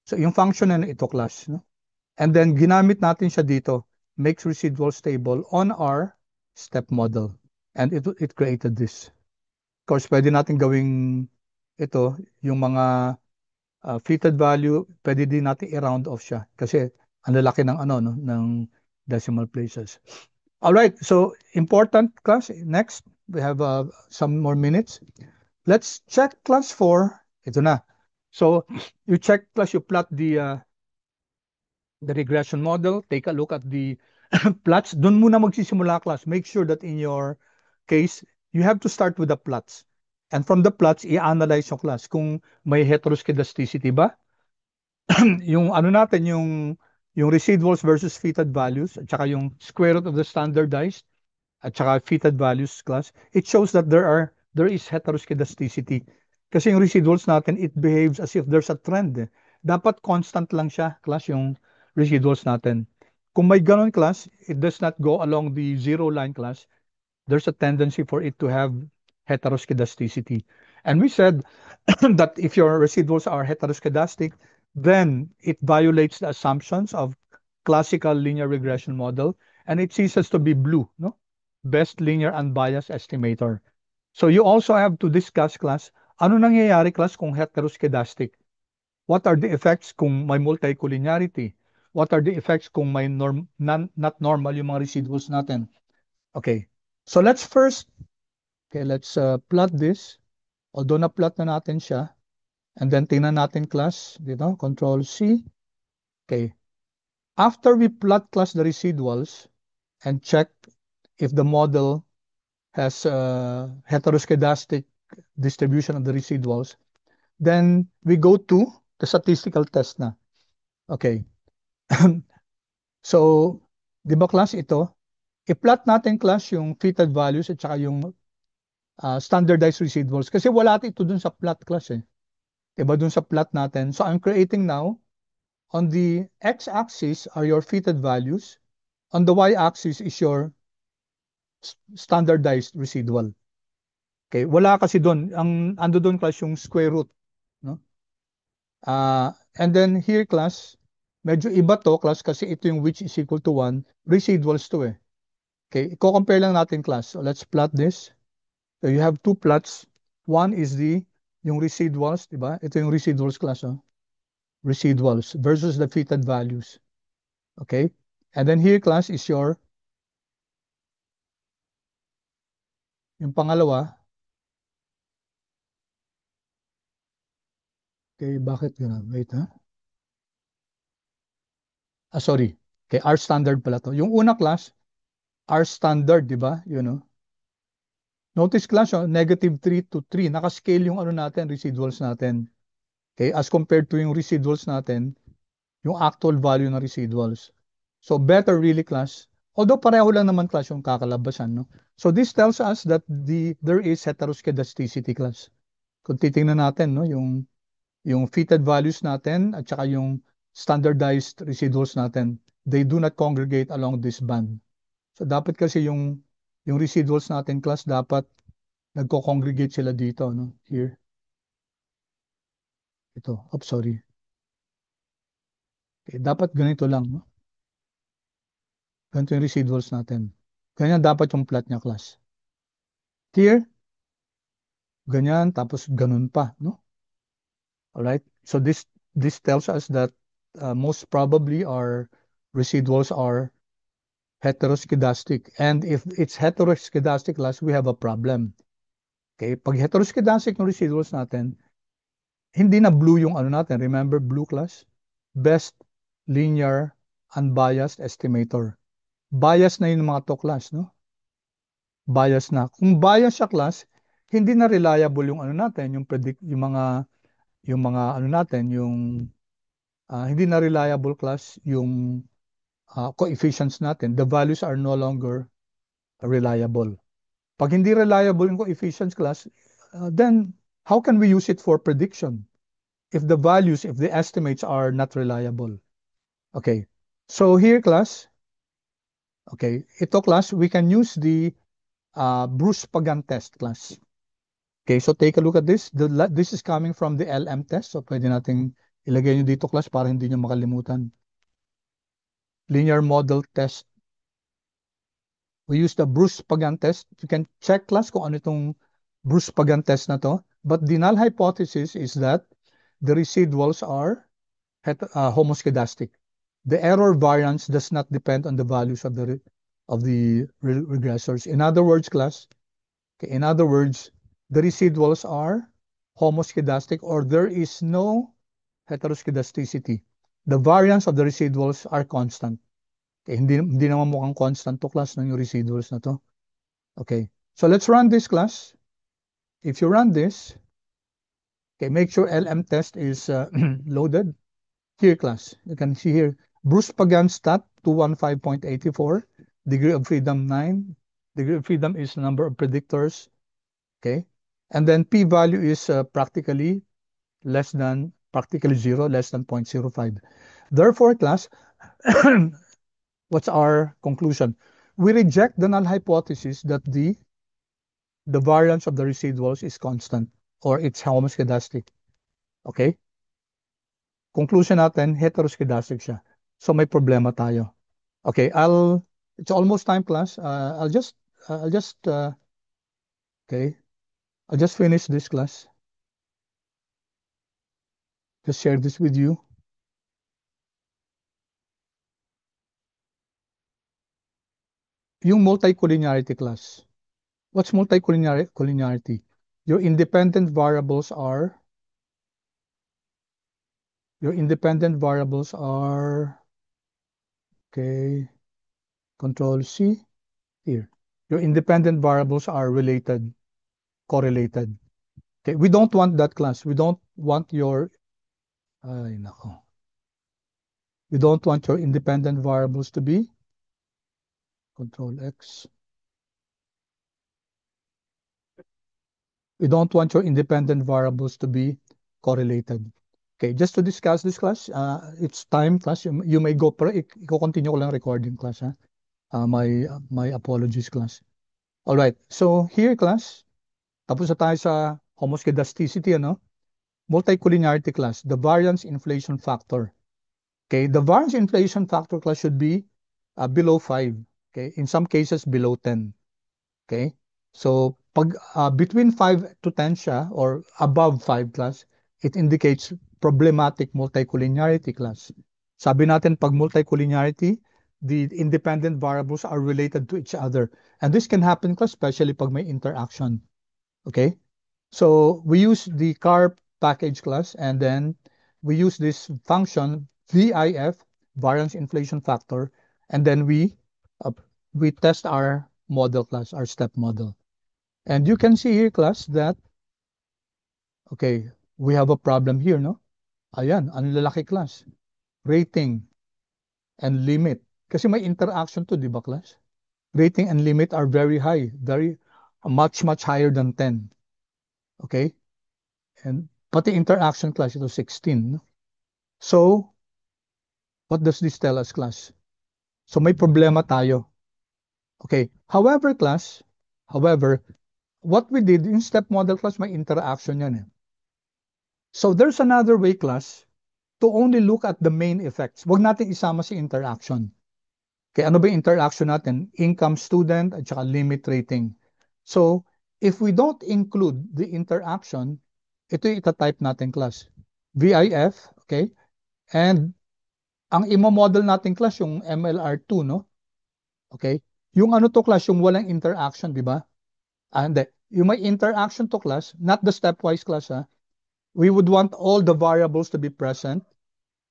[SPEAKER 1] So yung function na ito, class, no? And then ginamit natin siya dito, makes residual stable on our step model. And it created this. Of course, pwede natin gawing ito, yung mga fitted value, pwede din natin i-round off siya kasi ang lalaki ng ano, no, ng decimal places. All right, so important, class. Next, we have some more minutes. Let's check, class, for ito na. So you check, class, you plot the regression model, take a look at the plots. Doon muna magsisimula, class. Make sure that in your case, you have to start with the plots. And from the plots, i-analyze yung, class kung may heteroscedasticity ba. Yung ano natin, yung residuals versus fitted values, at saka yung square root of the standardized, at saka fitted values, class, it shows that there is heteroscedasticity. Kasi yung residuals natin, it behaves as if there's a trend. Dapat constant lang siya, class, yung residuals natin. Kung may ganon, class, it does not go along the zero line, class. There's a tendency for it to have heteroskedasticity. And we said that if your residuals are heteroskedastic, then it violates the assumptions of classical linear regression model, and it ceases to be BLUE, no? Best linear unbiased estimator. So you also have to discuss, class, ano nangyayari, class, kung heteroskedastic? What are the effects kung may multicollinearity? What are the effects kung may not normal yung mga residuals natin? Okay. So let's first, okay, let's plot this. Although na-plot na natin siya. And then tingnan natin, class, dito, Control C. Okay. After we plot, class, the residuals and check if the model has heteroskedastic distribution of the residuals, then we go to the statistical test na. Okay. So, di ba, class, ito? I-plot natin, class, yung fitted values at saka yung standardized residuals. Kasi wala ito dun sa plot, class, eh. Diba dun sa plot natin? So, I'm creating now, on the x-axis are your fitted values. On the y-axis is your standardized residual. Okay, wala kasi doon. Ang ando doon, class, yung square root, no? And then here, class, medyo iba to, class, kasi ito yung which is equal to 1, residuals to, eh. Okay, i-compare lang natin, class. So let's plot this. So you have two plots. One is yung residuals, di ba? Ito yung residuals, class, oh. Residuals versus the fitted values. Okay? And then here, class, is yung pangalawa. Okay, bakit gano'n? Wait, ha? Sorry. Okay, R standard pala to. Yung una, class, R standard, di ba? You know. Notice, class, oh, -3 to 3. Nakascale yung ano natin, residuals natin. Okay, as compared to yung residuals natin, yung actual value ng residuals. So better really, class. Although pareho lang naman, class, yung kakalabasan, no? So this tells us that there is heteroskedasticity, class. Kung titingnan natin, no, yung fitted values natin at saka yung standardized residuals natin, they do not congregate along this band. So dapat kasi yung residuals natin, class, dapat nagko-congregate sila dito, no? Here. Ito. Oops, sorry. Okay, dapat ganito lang, no? Ganito yung residuals natin. Ganyan dapat yung plot niya, class. Here, ganyan, tapos ganun pa, no? Alright? So this tells us that most probably our residuals are heteroskedastic. And if it's heteroskedastic, class, we have a problem. Okay? Pag heteroskedastic ng residuals natin, hindi na blue yung ano natin. Remember blue, class? Best linear unbiased estimator. Bias na yung mga to, class, no? Bias na. Kung bias siya, class, hindi na reliable yung ano natin, yung mga ano natin, yung hindi na reliable, class, yung coefficients natin. The values are no longer reliable. Pag hindi reliable yung coefficients, class, then how can we use it for prediction if the estimates are not reliable? Okay. So here, class, okay, ito, class, we can use the Bruce-Pagan test, class. Okay, so take a look at this. This is coming from the LM test. So pwede nating ilagay nyo dito, class, para hindi nyo makalimutan. Linear model test. We use the Bruce-Pagan test. You can check, class, kung ano itong Bruce-Pagan test na to. But the null hypothesis is that the residuals are homoskedastic. The error variance does not depend on the values of the regressors. In other words, class, okay, in other words, the residuals are homoskedastic, or there is no heteroskedasticity. The variance of the residuals are constant. Okay, hindi naman mukhang constant to, class, ng yung residuals na to. Okay, so let's run this, class. If you run this, okay, make sure LM test is loaded. Here, class, you can see here, Bruce-Pagan stat 215.84, degree of freedom 9. Degree of freedom is number of predictors. Okay, and then p-value is practically zero, less than 0.05. Therefore, class, what's our conclusion? We reject the null hypothesis that the the variance of the residuals is constant or it's homoscedastic. Okay? Conclusion natin, heteroscedastic siya. So may problema tayo. Okay, it's almost time class. Okay, I'll just finish this class. Just share this with you. Yung multicollinearity class. What's multicollinearity? Your independent variables are, your independent variables are, okay, Control C, here. Your independent variables are related, correlated. Okay, we don't want that class. We don't want your, ay nako. We don't want your independent variables to be, Control X. We don't want your independent variables to be correlated. Okay, just to discuss this class, it's time class. You may go, pero i-continue ko lang recording class, ha? My apologies class. All right, so here class, tapos na tayo sa homoscedasticity, ano? Multicollinearity class, the variance inflation factor. Okay, the variance inflation factor class should be below 5. Okay, in some cases below 10. Okay? So, pag between 5 to 10 siya or above 5 class, it indicates problematic multicollinearity class. Sabi natin pag multicollinearity, the independent variables are related to each other. And this can happen class, especially pag may interaction. Okay? So, we use the CAR package class and then we use this function VIF, variance inflation factor, and then uh, we test our model class, our step model. And you can see here, class, that, okay, we have a problem here, no? Ayan, ang lalaki, class. Rating and limit. Kasi may interaction to, di ba, class? Rating and limit are very high, very, much, much higher than 10. Okay? And pati interaction, class, ito 16. No? So, what does this tell us, class? So, may problema tayo. Okay. However, what we did in step model class, may interaction yan eh. So, there's another way, class, to only look at the main effects. Huwag natin isama si interaction. Okay, ano ba yung interaction natin? Income student at saka limit rating. So, if we don't include the interaction, ito yung itatype natin, class. VIF, okay? And ang imo-model natin, class, yung MLR2, no? Okay? Yung ano to, class, yung walang interaction, di ba? Hindi. Yung may interaction to, class, not the stepwise, class, ha? We would want all the variables to be present.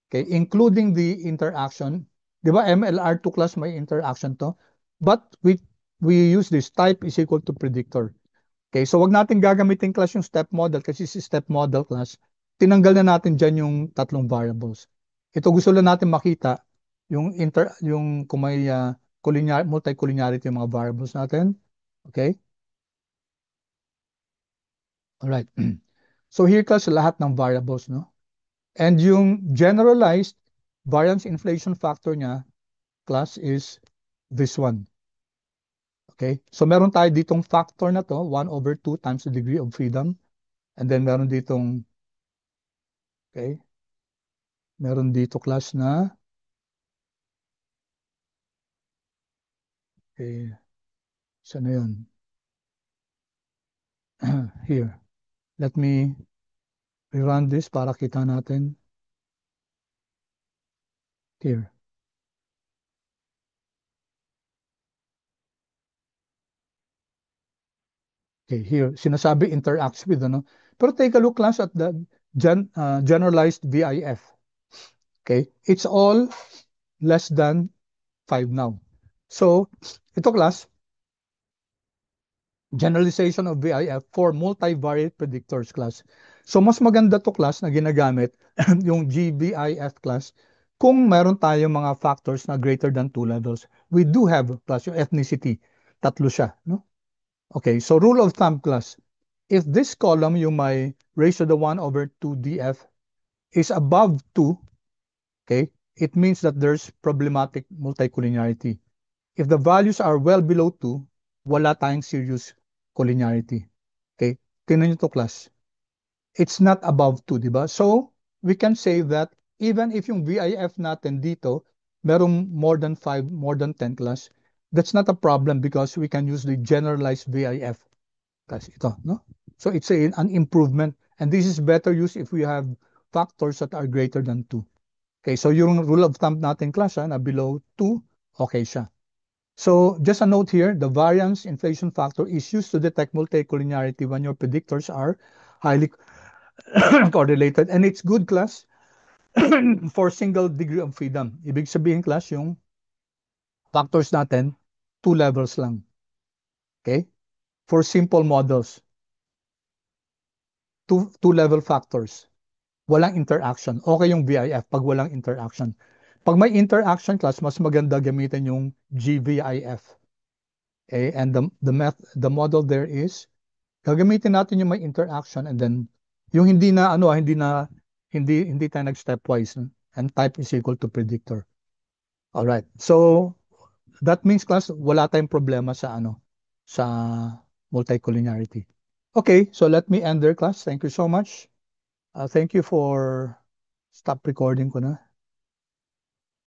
[SPEAKER 1] Okay, including the interaction. Di ba MLR2 class may interaction to? But we use this type is equal to predictor. Okay, so wag natin gagamitin class yung step model kasi si step model class, tinanggal na natin dyan yung tatlong variables. Ito gusto lang natin makita yung kung may multicollinearity yung mga variables natin. Okay? All right. So here class lahat ng variables, no? And yung generalized variance inflation factor niya, class, is this one. Okay? So meron tayo ditong factor na to, 1/2 times the degree of freedom. And then meron ditong, okay? Meron dito, class, na, okay, saan na yun? Here. Let me rerun this para kita natin. Here. Okay, here. Sinasabi interacts with, ano? Pero take a look, class, at the generalized VIF. Okay? It's all less than 5 now. So, ito, class, generalization of VIF for multivariate predictors, class. So, mas maganda to, class, na ginagamit yung GVIF, class, kung meron tayong mga factors na greater than 2 levels. We do have, class, yung ethnicity. Tatlo siya, no? Okay, so rule of thumb, class. If this column, yung may ratio to 1/2 DF, is above 2, okay, it means that there's problematic multicollinearity. If the values are well below 2, wala tayong serious collinearity. Okay? Tingnan nyo to, class. It's not above 2, di ba? So, we can say that even if yung VIF natin dito, merong more than 5, more than 10 class, that's not a problem because we can use the generalized VIF. Class ito, no? So, it's an improvement. And this is better used if we have factors that are greater than 2. Okay, so yung rule of thumb natin, class, na below 2, okay siya. So just a note here, the variance inflation factor is used to detect multicollinearity when your predictors are highly correlated. And it's good, class, for single degree of freedom. Ibig sabihin, class, yung factors natin, 2 levels lang. Okay? For simple models, two-level factors. Walang interaction. Okay yung VIF pag walang interaction. Pag may interaction, class, mas maganda gamitin yung GVIF. Okay? And the model there is, gagamitin natin yung may interaction and then yung hindi na hindi tayo nag-stepwise, no? And type is equal to predictor. All right. So that means, class, wala tayong problema sa multicollinearity. Okay, so let me end there, class. Thank you so much. Thank you for stop recording ko na.